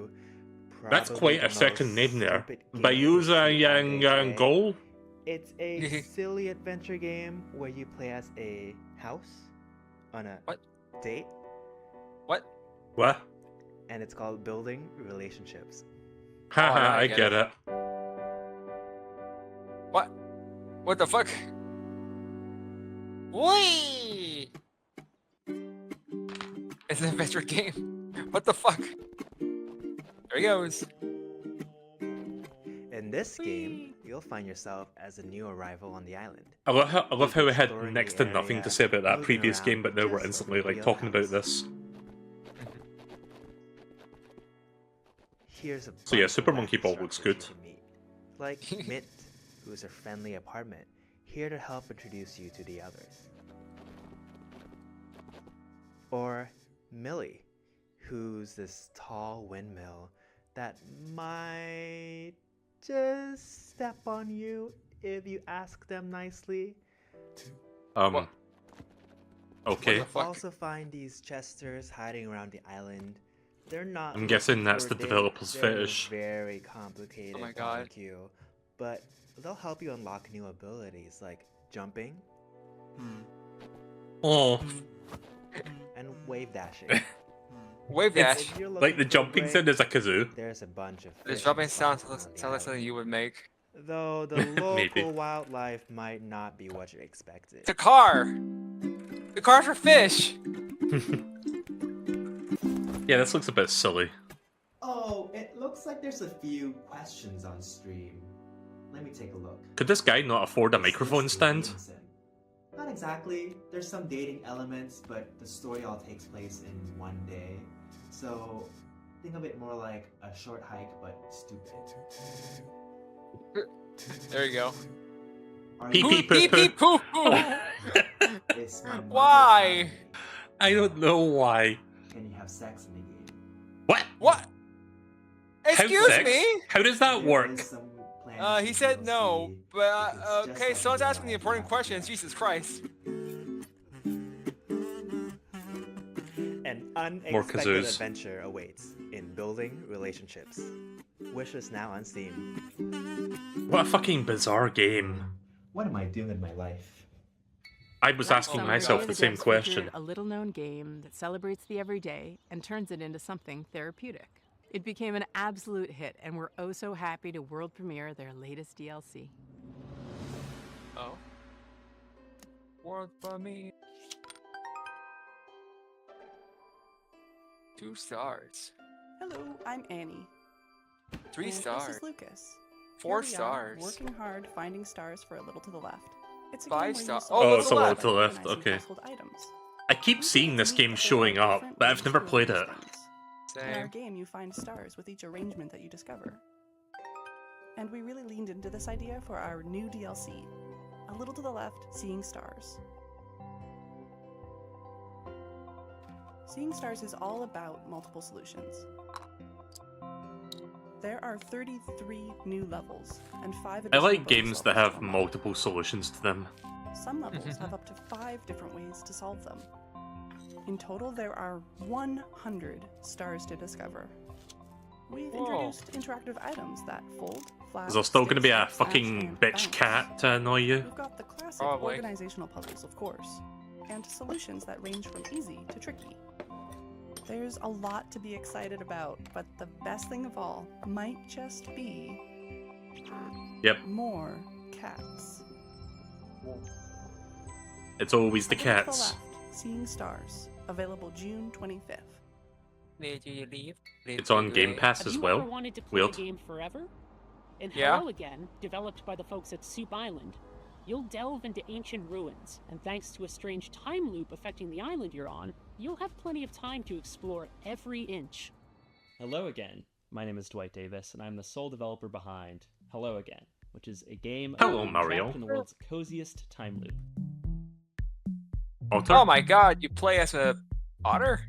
That's quite a probably the second most name there. stupid game Bayuza you'll ever Yang play. Goal? It's a silly adventure game where you play as a house on a date. What? And it's called Building Relationships. Haha, I get it. What? What the fuck? Whee! It's an adventure game. What the fuck? There he goes. In this game, you'll find yourself as a new arrival on the island. I love how we had next to nothing to say about that previous game, but now we're instantly talking about this. Here's a So yeah, Super Monkey Ball looks good. Like Mint, who's a friendly apartment, here to help introduce you to the others. Or Millie, who's this tall windmill that might just step on you if you ask them nicely. Okay. You'll also find these chesters hiding around the island. They're not. I'm guessing that's the super developer's big, they're fetish. Very complicated. Oh my god. barbecue, but they'll help you unlock new abilities like jumping. Oh. And wave dashing. Wave dash. If you're Like the looking for jumping break, sound is a kazoo. There's a bunch of The fish jumping and sounds fossils on the like something you would make. Though the local wildlife might not be what you expected. It's a car. The car's for fish. Yeah, this looks a bit silly. Oh, it looks like there's a few questions on stream. Let me take a look. Could this guy not afford a microphone stand? Not exactly. There's some dating elements, but the story all takes place in one day. So think of it more like a short hike, but stupid. There you go. Pee pee poo Pee pee poo. poo poo. It's my mother Why? I don't know why. Can you have sex in the game? What? What? Excuse sex? me? How does that work? He said no, but okay, someone's asking the important questions. Jesus Christ. unexpected kazoos. adventure awaits in building relationships. Wishlist now on Steam. What a fucking bizarre game. What am I doing with my life? I was asking Summer, myself Day the of same Devs question. featured a little-known game that celebrates the everyday and turns it into something therapeutic. It became an absolute hit, and we're oh so happy to world premiere their latest DLC. Oh. World premiere. 2 stars. Hello, I'm Annie. 3 And stars. This is Lucas. 4 Here we are, stars. working hard, finding stars for a little to the left. It's a 5 game where you stars. solve Oh, it's a little puzzles to the by left, organizing okay. household items. I keep seeing this game showing up, but I've never played it. In our game, you find stars with each arrangement that you discover. And we really leaned into this idea for our new DLC. A little to the left, Seeing Stars. Seeing Stars is all about multiple solutions. There are 33 new levels and 5 I additional like bonus games that levels have to unlock. multiple solutions to them. Some levels have up to 5 different ways to solve them. In total, there are 100 stars to discover. We've introduced interactive items that fold, flap, Is there still going to be a stick, smash, fucking and bitch bounce. cat to annoy you? We've got the classic Probably. organizational puzzles, of course, and solutions that range from easy to tricky. There's a lot to be excited about, but the best thing of all might just be Yep, more cats. it's always the A little to cats. left, Seeing Stars, available June 25th. Did you leave? It's on Game Pass Have as you well. ever wanted to play Weird. a game forever? In Yeah. Hello Again, developed by the folks at Soup Island, you'll delve into ancient ruins, and thanks to a strange time loop affecting the island you're on, you'll have plenty of time to explore every inch. Hello again. My name is Dwight Davis, and I'm the sole developer behind Hello Again, which is a game Hello, about being Mario. trapped in the world's coziest time loop. Otter? Oh my god, you play as a otter?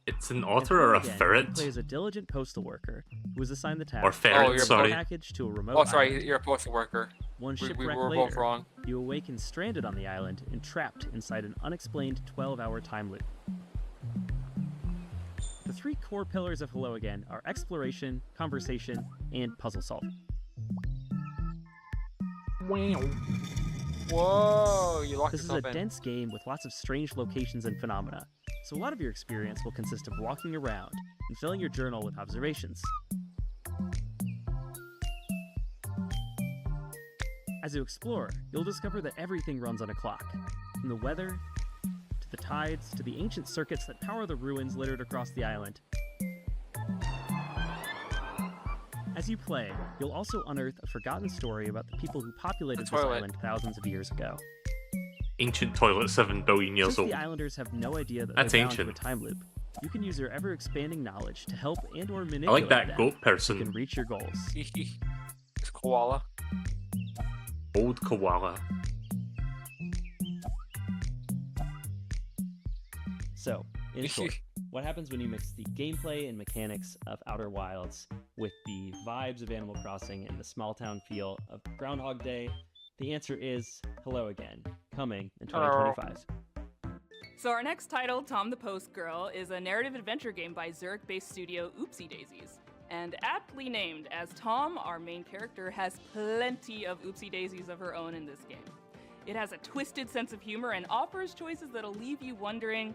It's an In otter or Hello a Again, You ferret? play as a diligent postal worker who is assigned the task Or ferret, of delivering sorry. a package to a remote Oh, sorry, island. you're a postal worker. One We shipwreck were later, both wrong. you awaken stranded on the island and trapped inside an unexplained 12-hour time loop. The 3 core pillars of Hello Again are exploration, conversation, and puzzle solving. Whoa, you locked This is a yourself in. dense game with lots of strange locations and phenomena, so a lot of your experience will consist of walking around and filling your journal with observations. As you explore, you'll discover that everything runs on a clock, from the weather, to the tides, to the ancient circuits that power the ruins littered across the island. As you play, you'll also unearth a forgotten story about the people who populated this toilet. island thousands of years ago. Ancient toilet 7 billion years Since old. the islanders have no idea that That's they're bound ancient. to a time loop, you can use your ever-expanding knowledge to help and/or manipulate I like that them goat so person. you can reach your goals. It's koala. Old koala. So, in short, what happens when you mix the gameplay and mechanics of Outer Wilds with the vibes of Animal Crossing and the small town feel of Groundhog Day? The answer is Hello Again, coming in 2025. So our next title, Tom the Post Girl, is a narrative adventure game by Zurich-based studio Oopsie Daisies. And aptly named, as Tom, our main character, has plenty of oopsie daisies of her own in this game. It has a twisted sense of humor and offers choices that'll leave you wondering,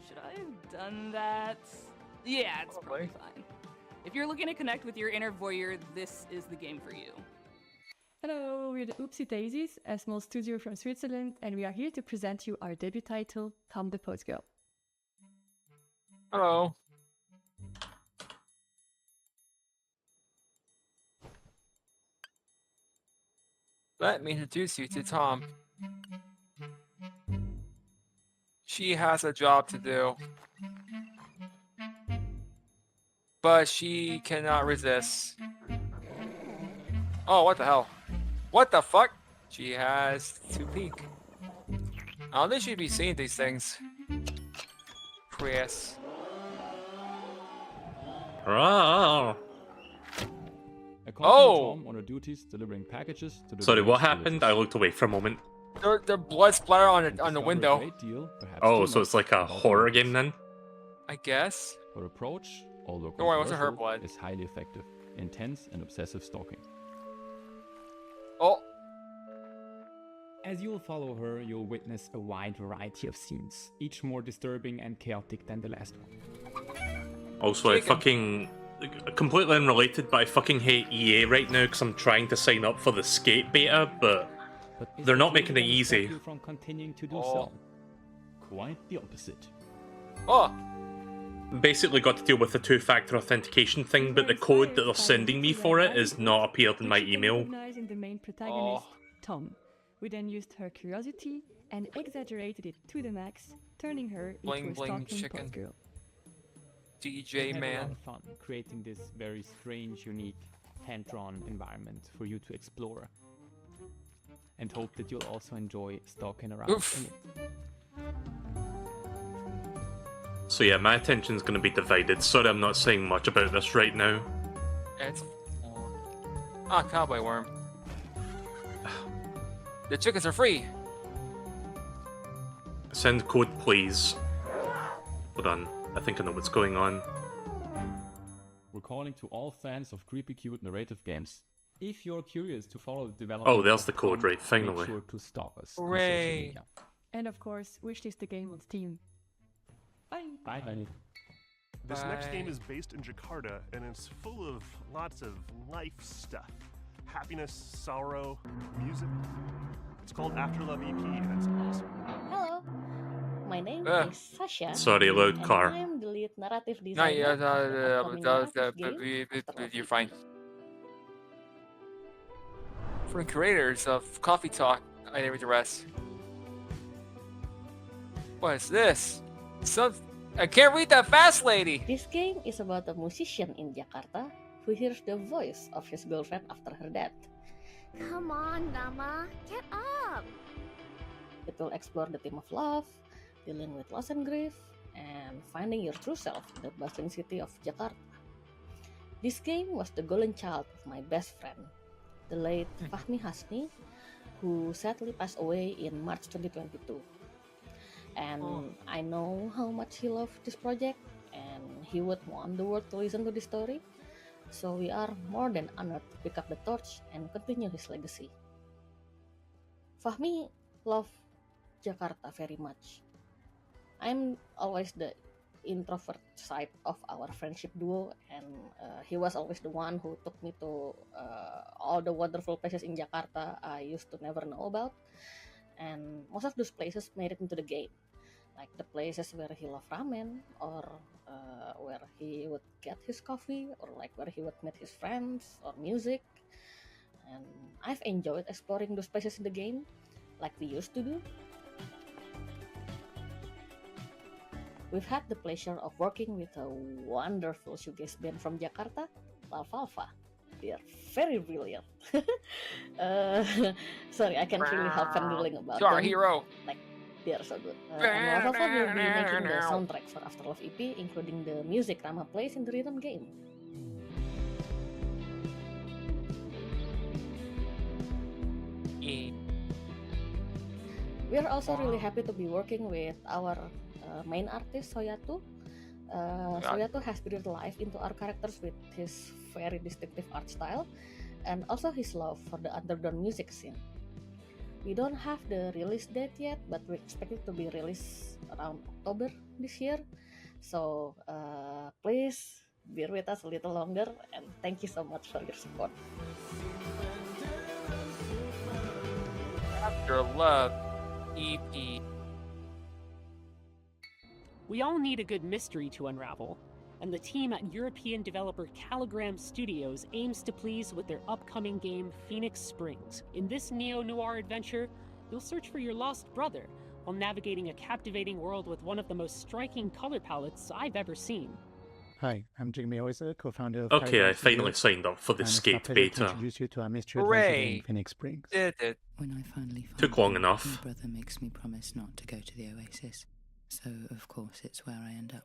should I have done that? Yeah, it's probably fine. If you're looking to connect with your inner voyeur, this is the game for you. Hello, we're the Oopsie Daisies, a small studio from Switzerland, and we are here to present you our debut title, Tom the Post Girl. Hello. Let me introduce you to Tom. She has a job to do, but she cannot resist. Oh, what the hell? What the fuck? She has to peek. I don't think she'd be seeing these things. Chris. Oh. Accompany Tom on her duties delivering packages to the Sorry, what village happened? I looked away for a moment. The blood splatter on the Discover a window. great deal, perhaps Oh, too so much, it's like a about horror the game then? I guess. Her approach, although Don't worry, it wasn't her controversial, blood. is highly effective. Intense and obsessive stalking. Oh. As you'll follow her, you'll witness a wide variety of scenes, each more disturbing and chaotic than the last one. Also, I fucking... completely unrelated, but I fucking hate EA right now because I'm trying to sign up for the Skate beta, but they're not making it easy. From continuing to do so. Quite the opposite. Oh! Basically got to deal with the two-factor authentication thing, but the code that they're sending me for it is not appeared in my email. Recognizing the main protagonist, Tom. We then used her curiosity and exaggerated it to the max, turning her Bling, into a bling, stalking chicken. post girl. DJ We had a lot man. of fun creating this very strange, unique, hand-drawn environment for you to explore. And hope that you'll also enjoy stalking around in it. So yeah, my attention's gonna be divided. Sorry I'm not saying much about this right now. It's... Ah, cowboy worm. The chickens are free! Send code, please. Hold on, I think I know what's going on. We're calling to all fans of creepy cute narrative games. If you're curious to follow the development Oh, there's of the code, Tom, right, finally. Make sure to stalk us on social Hooray! media. And of course, wishlist the game on Steam. Bye! Bye. This next game is based in Jakarta, and it's full of lots of life stuff. Happiness, sorrow, music. It's called After Love EP, and it's awesome. Hello, my name is Sasha. Sorry, loud and car. I'm the lead narrative No, designer. yeah, of the upcoming narrative game, you're fine. From creators of Coffee Talk, I never the rest. What is this? I can't read that fast, lady! This game is about a musician in Jakarta who hears the voice of his girlfriend after her death. Come on, Nama, get up! It will explore the theme of love, dealing with loss and grief, and finding your true self in the bustling city of Jakarta. This game was the golden child of my best friend, the late Fahmi Hasni, who sadly passed away in March 2022. And I know how much he loved this project, and he would want the world to listen to this story. So we are more than honored to pick up the torch and continue his legacy. Fahmi loved Jakarta very much. I'm always the introvert side of our friendship duo, and he was always the one who took me to all the wonderful places in Jakarta I used to never know about. And most of those places made it into the game, like the places where he loved ramen, or where he would get his coffee, or like where he would meet his friends, or music. And I've enjoyed exploring those places in the game, like we used to do. We've had the pleasure of working with a wonderful shoegaze band from Jakarta, Lalfalfa. They are very brilliant. Sorry, I can't really help fangirling about You're them. our hero. Like, they are so good. And Lalfalfa will be making the soundtrack for After Love EP, including the music Rama plays in the rhythm game. We are also really happy to be working with our main artist, Soyatu. Soyatu has breathed life into our characters with his very distinctive art style, and also his love for the underground music scene. We don't have the release date yet, but we expect it to be released around October this year. So please bear with us a little longer, and thank you so much for your support. After Love EP. We all need a good mystery to unravel, and the team at European developer Caligram Studios aims to please with their upcoming game Phoenix Springs. In this neo-noir adventure, you'll search for your lost brother while navigating a captivating world with one of the most striking color palettes I've ever seen. Hi, I'm Jigme Oiser, co-founder of Okay, Caligram I finally Studios, signed up for the and it's my Skate pleasure to beta. introduce you to our mystery Hooray! adventure game, Phoenix Springs. Did it. When I finally find Took long him, enough. my brother makes me promise not to go to the Oasis. So, of course, it's where I end up.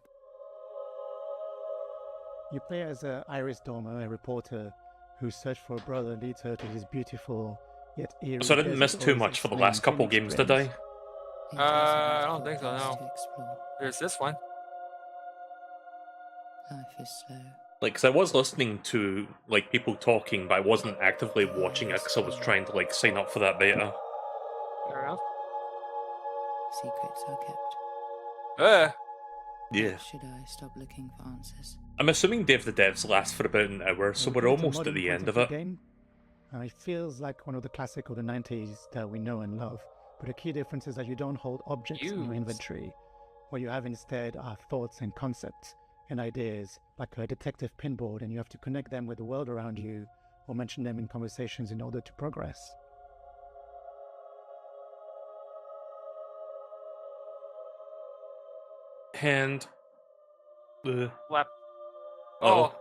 You play as Iris Dormer, a reporter whose search for a brother leads her to his beautiful yet eerie So I didn't miss desert too oasis much for the named last couple Phoenix games, did I? Springs. I don't think so, no. There's this one. Life is slow. Like, cause I was listening to like people talking, but I wasn't actively watching it because I was trying to like sign up for that beta. Fair enough. Secrets are kept. Yeah. Should I stop looking for answers? I'm assuming Day of the Devs lasts for about an hour, so we're almost at the end of it. Game. It feels like one of the classic of the 90s that we know and love, but the key difference is that you don't hold objects in your inventory. What you have instead are thoughts and concepts and ideas, like a detective pinboard, and you have to connect them with the world around you or mention them in conversations in order to progress. And... Lap. Oh.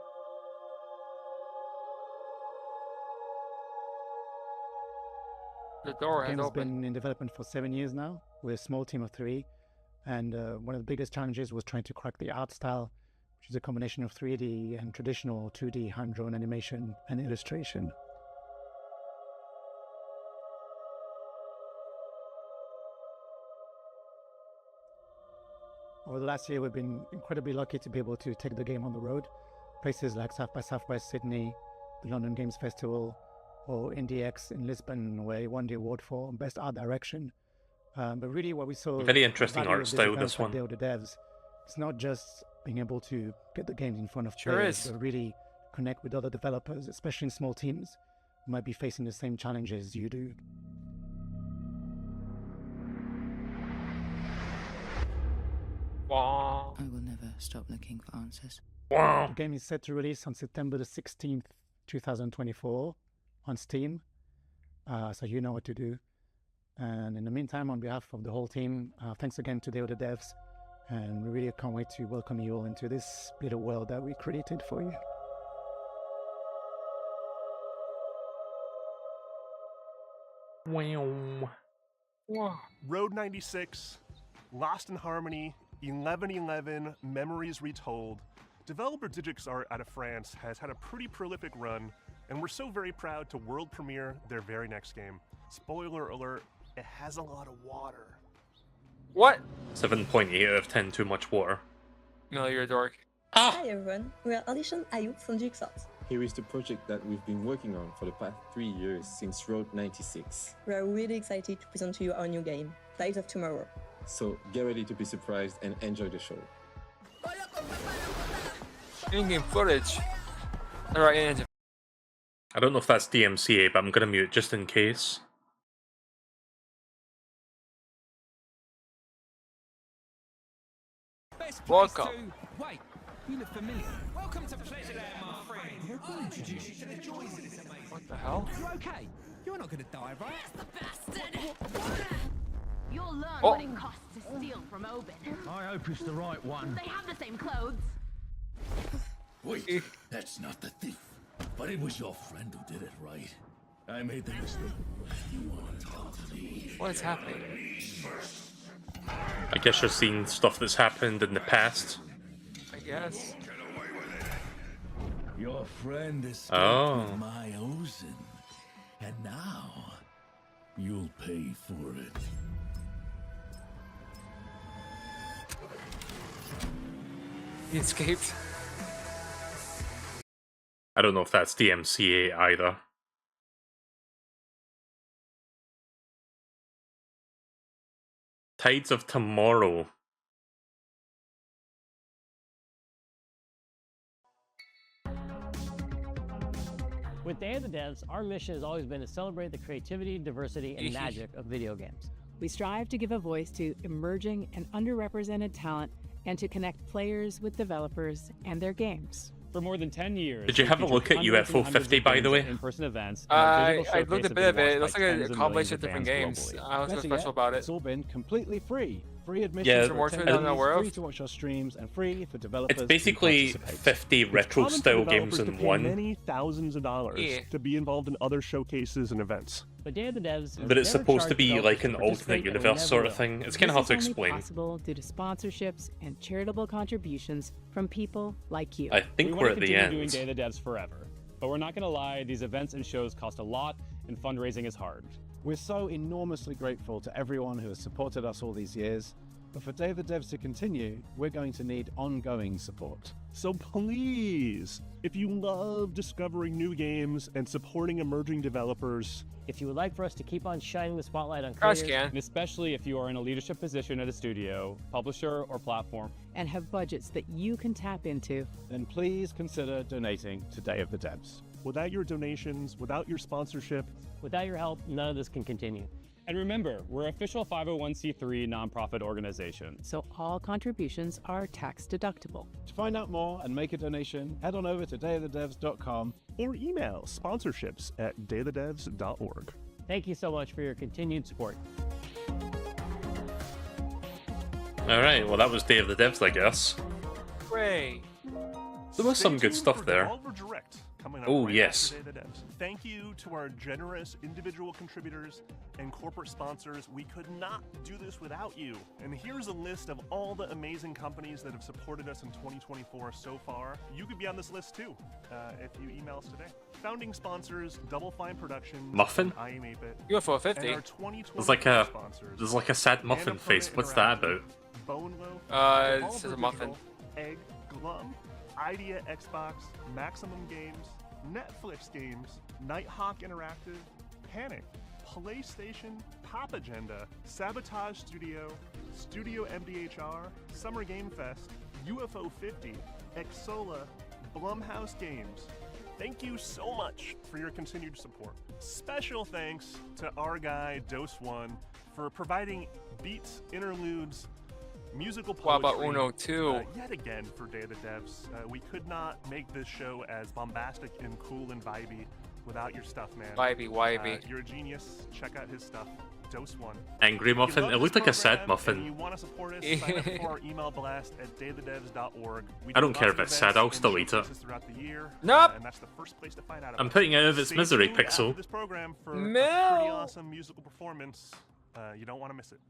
The door The has game has opened. been in development for 7 years now. We're a small team of 3, and one of the biggest challenges was trying to crack the art style, which is a combination of 3D and traditional 2D hand-drawn animation and illustration. Over the last year, we've been incredibly lucky to be able to take the game on the road. Places like South by Southwest Sydney, the London Games Festival, or IndieX in Lisbon, where he won the award for Best Art Direction. But really what we saw... Very interesting value art of style, events this like one. Day of the Devs. It's not just being able to get the games in front of Sure players, is. but really connect with other developers, especially in small teams, who might be facing the same challenges you do. Wow. I will never stop looking for answers. The game is set to release on September the 16th, 2024 on Steam, so you know what to do. And in the meantime, on behalf of the whole team, thanks again to Day of the Devs, and we really can't wait to welcome you all into this little world that we created for you. Wow. Road 96, Lost in Harmony, 1111, Memories Retold. Developer Digix Art out of France has had a pretty prolific run, and we're so very proud to world premiere their very next game. Spoiler alert, it has a lot of water. What? 7.8 out of 10, too much water. No, you're a dork. Hi everyone, we are Audition Ayub from Jigsaws. Here is the project that we've been working on for the past 3 years since Road 96. We are really excited to present to you our new game, Lives of Tomorrow. So get ready to be surprised and enjoy the show. In-game footage. Alright, in-engine. I don't know if that's DMCA, but I'm gonna mute just in case. Welcome. Wait, you look familiar. Welcome to Pleasure Land, my friend. I'll introduce you to the joys of this amazing. What the hell? You okay? You're not gonna die, right? You'll learn Oh. what it costs to steal from Obin. I hope it's the right one. They have the same clothes. Wait, that's not the thief. But it was your friend who did it, right? I made the mistake. You want to talk to me? What is happening? I guess you're seeing stuff that's happened in the past. I guess. Your friend is Oh. with my Ozen. And now, you'll pay for it. He escaped. I don't know if that's DMCA either. Tides of Tomorrow. With Day of the Devs, our mission has always been to celebrate the creativity, diversity, and magic of video games. We strive to give a voice to emerging and underrepresented talent and to connect players with developers and their games. For more than 10 years. Did you have a look at UFO50, by the way? In-person events. I looked a bit of it. It looks like a combination of different games. I was so special about it. It's all been completely free. Free admission Yeah, for more to it attendees, than I'm aware of. free to watch our streams, and free for developers It's basically to participate. 50 retro-style games in one. Many thousands of dollars to be involved in other showcases and events. But Day of the Devs, But it's supposed to be like an alternate universe sort of thing. It's kind of hard to This is only explain. possible due to sponsorships and charitable contributions from people like you. I think we we're want at to the continue end. doing Day of the Devs forever. But we're not going to lie, these events and shows cost a lot, and fundraising is hard. We're so enormously grateful to everyone who has supported us all these years. But for Day of the Devs to continue, we're going to need ongoing support. So please, if you love discovering new games and supporting emerging developers, if you would like for us to keep on shining the spotlight on Crash creators, can. And especially if you are in a leadership position at a studio, publisher, or platform, and have budgets that you can tap into, then please consider donating to Day of the Devs. without your donations, without your sponsorship, without your help, none of this can continue. And remember, we're an official 501c3 nonprofit organization. So all contributions are tax deductible. To find out more and make a donation, head on over to dayofthedevs.com or email sponsorships@dayofthedevs.org. Thank you so much for your continued support. Alright, well that was Day of the Devs, I guess. Hooray! There was some good stuff there. Oh, yes. Thank you to our generous individual contributors and corporate sponsors. We could not do this without you. And here's a list of all the amazing companies that have supported us in 2024 so far. You could be on this list too, if you email us today. Founding sponsors: Double Fine Productions, Muffin? I Am 8-Bit, UFO50. and our 2024 There's like a sad muffin face. What's that about? Bone Loaf, This is a muffin. Egg, Glum, Idea Xbox, Maximum Games, Netflix Games, Nighthawk Interactive, Panic, PlayStation, Pop Agenda, Sabotage Studio, Studio MDHR, Summer Game Fest, UFO50, Exola, Blumhouse Games. Thank you so much for your continued support. Special thanks to our guy, Dose1, for providing beats, interludes, musical poetry. What about Uno 2? Yet again for Day of the Devs. We could not make this show as bombastic and cool and vibey without your stuff, man. Vibey. You're a genius. Check out his stuff. Dose1. Angry muffin? It looked like a sad muffin. You want to support us? Sign up for our email blast at dayofthedevs.org. I don't care if it's sad, I'll still eat it. Throughout the year, nope. And that's the first place to find out I'm putting it out of its misery, Pixel. This program for a pretty awesome musical performance. You don't want to miss it.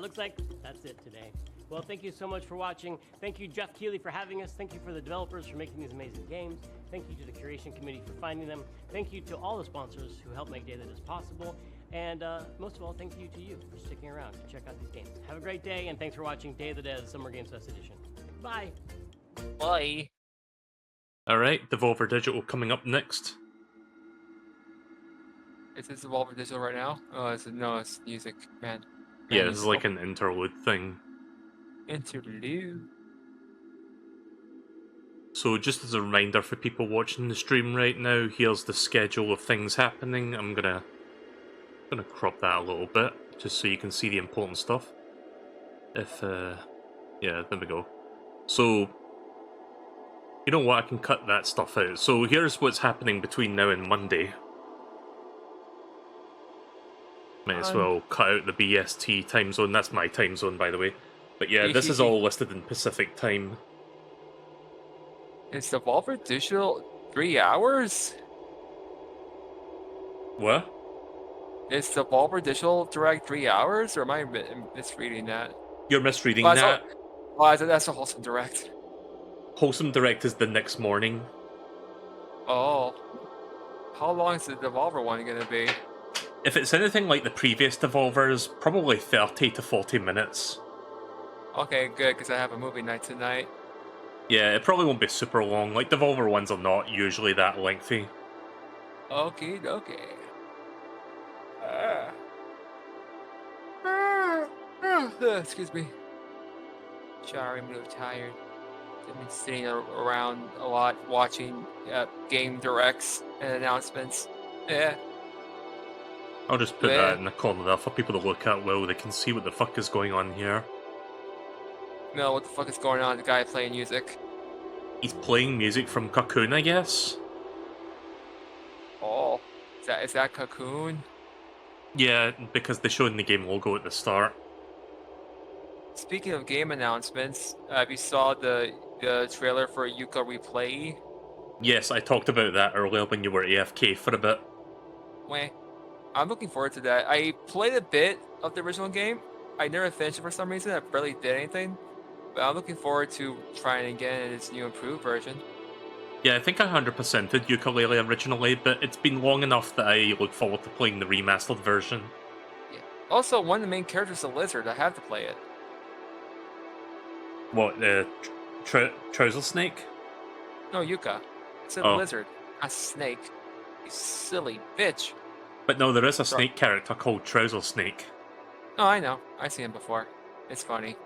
Looks like that's it today. Well, thank you so much for watching. Thank you, Jeff Keighley, for having us. Thank you for the developers for making these amazing games. Thank you to the curation committee for finding them. Thank you to all the sponsors who help make Day of the Devs possible. And most of all, thank you to you for sticking around to check out these games. Have a great day, and thanks for watching Day of the Devs Summer Games Fest Edition. Bye. Bye. Alright, Devolver Digital coming up next. Is this Devolver Digital right now? Oh, it's music, man. Yeah, this is like an interlude thing. Interlude. So just as a reminder for people watching the stream right now, here's the schedule of things happening. I'm gonna crop that a little bit, just so you can see the important stuff. Yeah, there we go. So, you know what, I can cut that stuff out. So here's what's happening between now and Monday. Might as well cut out the BST time zone. That's my time zone, by the way. But yeah, this is all listed in Pacific time. Is Devolver Digital 3 hours? What? Is Devolver Digital Direct 3 hours, or am I misreading that? You're misreading that. That's a Wholesome Direct. Wholesome Direct is the next morning. Oh. How long is the Devolver one going to be? If it's anything like the previous Devolvers, probably 30 to 40 minutes. Okay, good, because I have a movie night tonight. Yeah, it probably won't be super long. Like, Devolver ones are not usually that lengthy. Okay. Excuse me. Sorry, I'm a little tired. I've been sitting around a lot watching game directs and announcements. Yeah. I'll just put that in the corner there for people to look at while they can see what the fuck is going on here. No, what the fuck is going on? The guy playing music. He's playing music from Cocoon, I guess? Oh, is that Cocoon? Yeah, because they showed in the game logo at the start. Speaking of game announcements, have you saw the trailer for Yuka Replay? Yes, I talked about that earlier when you were AFK for a bit. Weh. I'm looking forward to that. I played a bit of the original game. I never finished it for some reason. I barely did anything. But I'm looking forward to trying again in its new improved version. Yeah, I think I 100%ed Yooka-Laylee originally, but it's been long enough that I look forward to playing the remastered version. Yeah. Also, one of the main characters is a lizard. I have to play it. What, the trouser snake? No, Yuka. It's a lizard, a snake. You silly bitch. But no, there is a snake character called Trouser Snake. Oh, I know. I've seen him before. It's funny.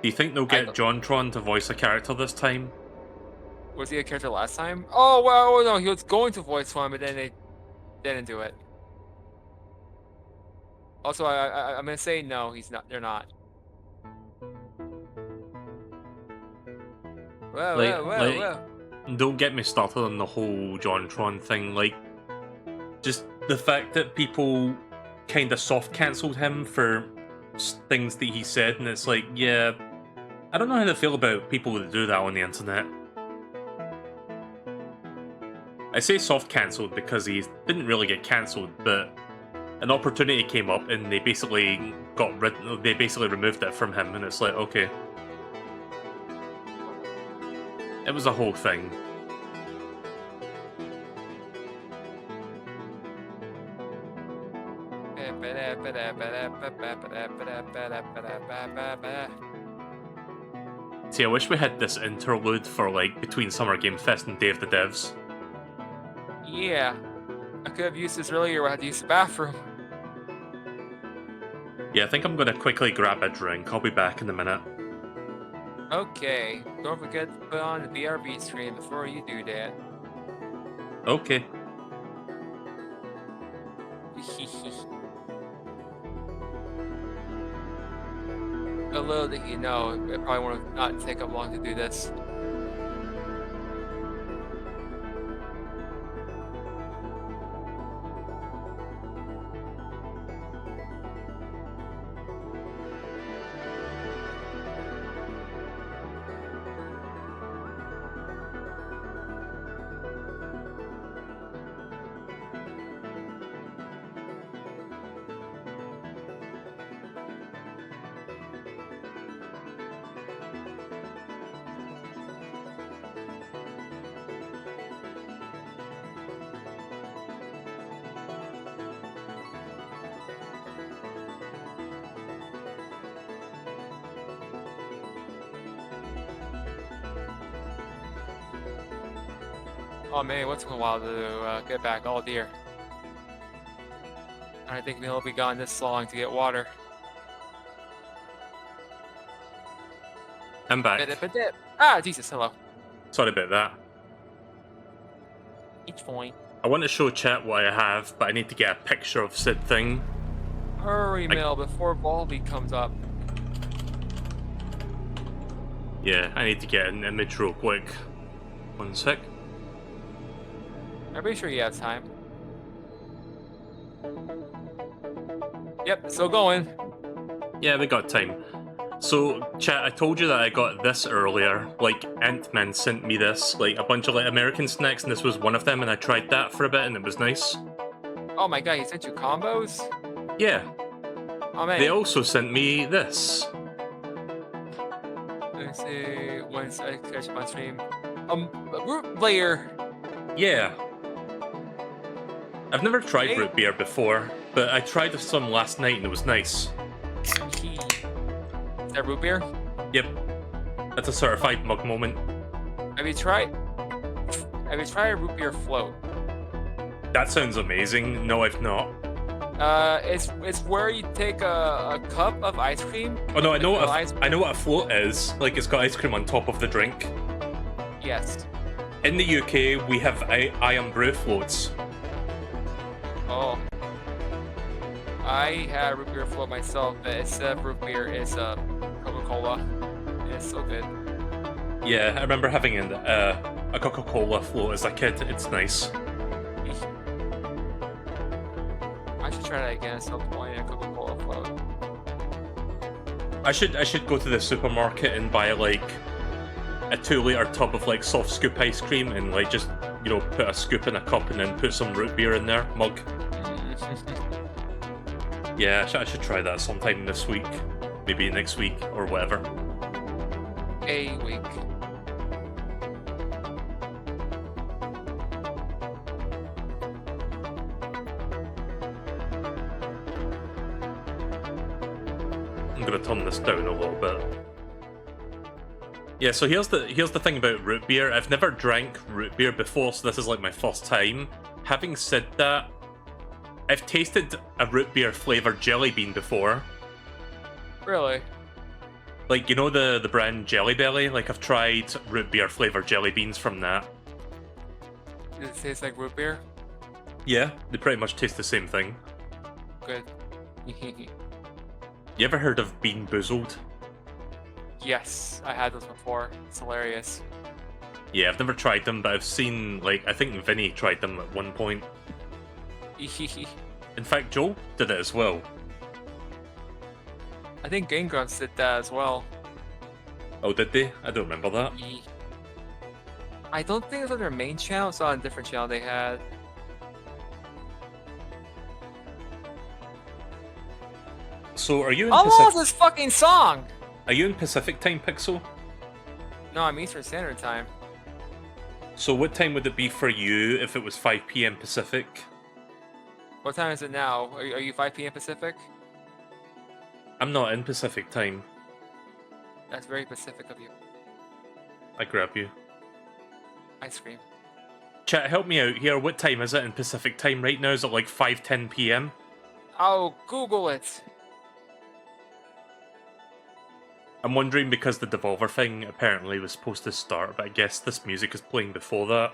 Do you think they'll get JonTron to voice a character this time? Was he a character last time? Oh, well, no, he was going to voice one, but then they didn't do it. Also, I'm gonna say no, he's not. They're not. Whoa. Don't get me started on the whole JonTron thing. Like, just the fact that people kind of soft cancelled him for things that he said, and it's like, yeah, I don't know how to feel about people that do that on the internet. I say soft cancelled because he didn't really get cancelled, but an opportunity came up and they basically removed it from him, and it's like, okay. It was a whole thing. See, I wish we had this interlude for, like, between Summer Game Fest and Day of the Devs. Yeah. I could have used this earlier when I had to use the bathroom. Yeah, I think I'm gonna quickly grab a drink. I'll be back in a minute. Okay. Don't forget to put on the BRB screen before you do that. Okay. A little that you know, it probably won't not take up long to do this. Oh man, what's taking a while to get back? Oh dear. I think he'll be gone this long to get water. I'm back. Ah, Jesus, hello. Sorry about that. It's fine. I want to show chat what I have, but I need to get a picture of said thing. Hurry, Mel, before Baldy comes up. Yeah, I need to get an image real quick. One sec. I'm pretty sure you have time. Yep, still going. Yeah, we got time. So, chat, I told you that I got this earlier. Like, Ant-Man sent me this, like, a bunch of like American snacks, and this was one of them, and I tried that for a bit, and it was nice. Oh my god, he sent you combos? Yeah. Oh man. They also sent me this. Let me see. Once I catch my stream. Root layer. Yeah. I've never tried root beer before, but I tried some last night and it was nice. Is that root beer? Yep. That's a certified mug moment. Have you tried a root beer float? That sounds amazing. No, I've not. It's where you take a cup of ice cream. Oh no, I know what a float is. Like, it's got ice cream on top of the drink. Yes. In the UK, we have iron brew floats. Oh. I had a root beer float myself, but instead of root beer, it's Coca-Cola. It's so good. Yeah, I remember having a Coca-Cola float as a kid. It's nice. I should try that again at some point, a Coca-Cola float. I should go to the supermarket and buy like a 2-liter tub of like soft scoop ice cream and like just, you know, put a scoop in a cup and then put some root beer in there, mug. Yeah, I should try that sometime this week. Maybe next week or whatever. A week. I'm gonna turn this down a little bit. Yeah, so here's the thing about root beer. I've never drank root beer before, so this is like my first time. Having said that, I've tasted a root beer flavored jelly bean before. Really? Like, you know the brand Jelly Belly? Like, I've tried root beer flavored jelly beans from that. Does it taste like root beer? Yeah, they pretty much taste the same thing. Good. You ever heard of Bean Boozled? Yes, I had those before. It's hilarious. Yeah, I've never tried them, but I've seen, like, I think Vinny tried them at one point. In fact, Joel did it as well. I think Game Grumps did that as well. Oh, did they? I don't remember that. I don't think it was on their main channel, it's on a different channel they had. So, are you in How long is Pacific... this fucking song? Are you in Pacific Time, Pixel? No, I'm Eastern Standard Time. So what time would it be for you if it was 5 PM Pacific? What time is it now? Are you 5 PM Pacific? I'm not in Pacific Time. That's very Pacific of you. I grab you. Ice cream. Chat, help me out here. What time is it in Pacific Time right now? Is it like 5:10 PM? I'll Google it. I'm wondering because the Devolver thing apparently was supposed to start, but I guess this music is playing before that.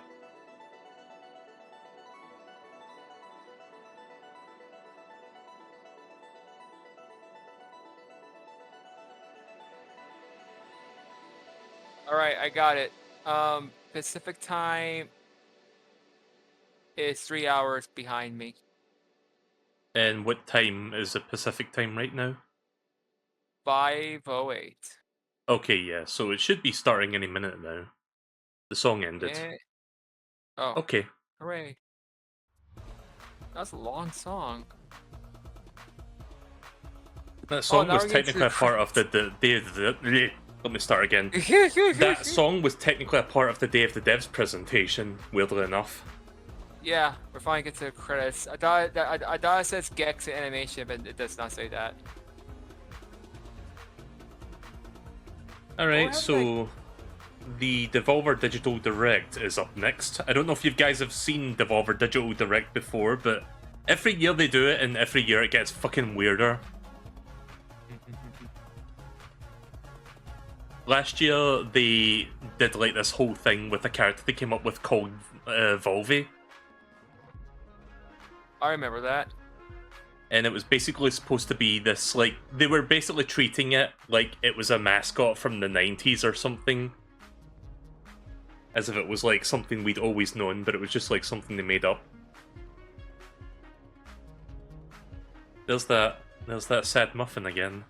Alright, I got it. Pacific Time is 3 hours behind me. And what time is it Pacific Time right now? 5:08. Okay, yeah, so it should be starting any minute now. The song ended. Yeah. Oh. Okay. Hooray. That's a long song. That song now was we're getting to technically a the part of the let me start again. That song was technically a part of the Day of the Devs presentation, weirdly enough. Yeah, we're finally getting to the credits. I thought it says Gex animation, but it does not say that. Alright, so the Devolver Digital Direct is up next. I don't know if you guys have seen Devolver Digital Direct before, but every year they do it, and every year it gets fucking weirder. Last year, they did like this whole thing with a character they came up with called Volvi. I remember that. And it was basically supposed to be this, like, they were basically treating it like it was a mascot from the 90s or something. As if it was like something we'd always known, but it was just like something they made up. There's that sad muffin again.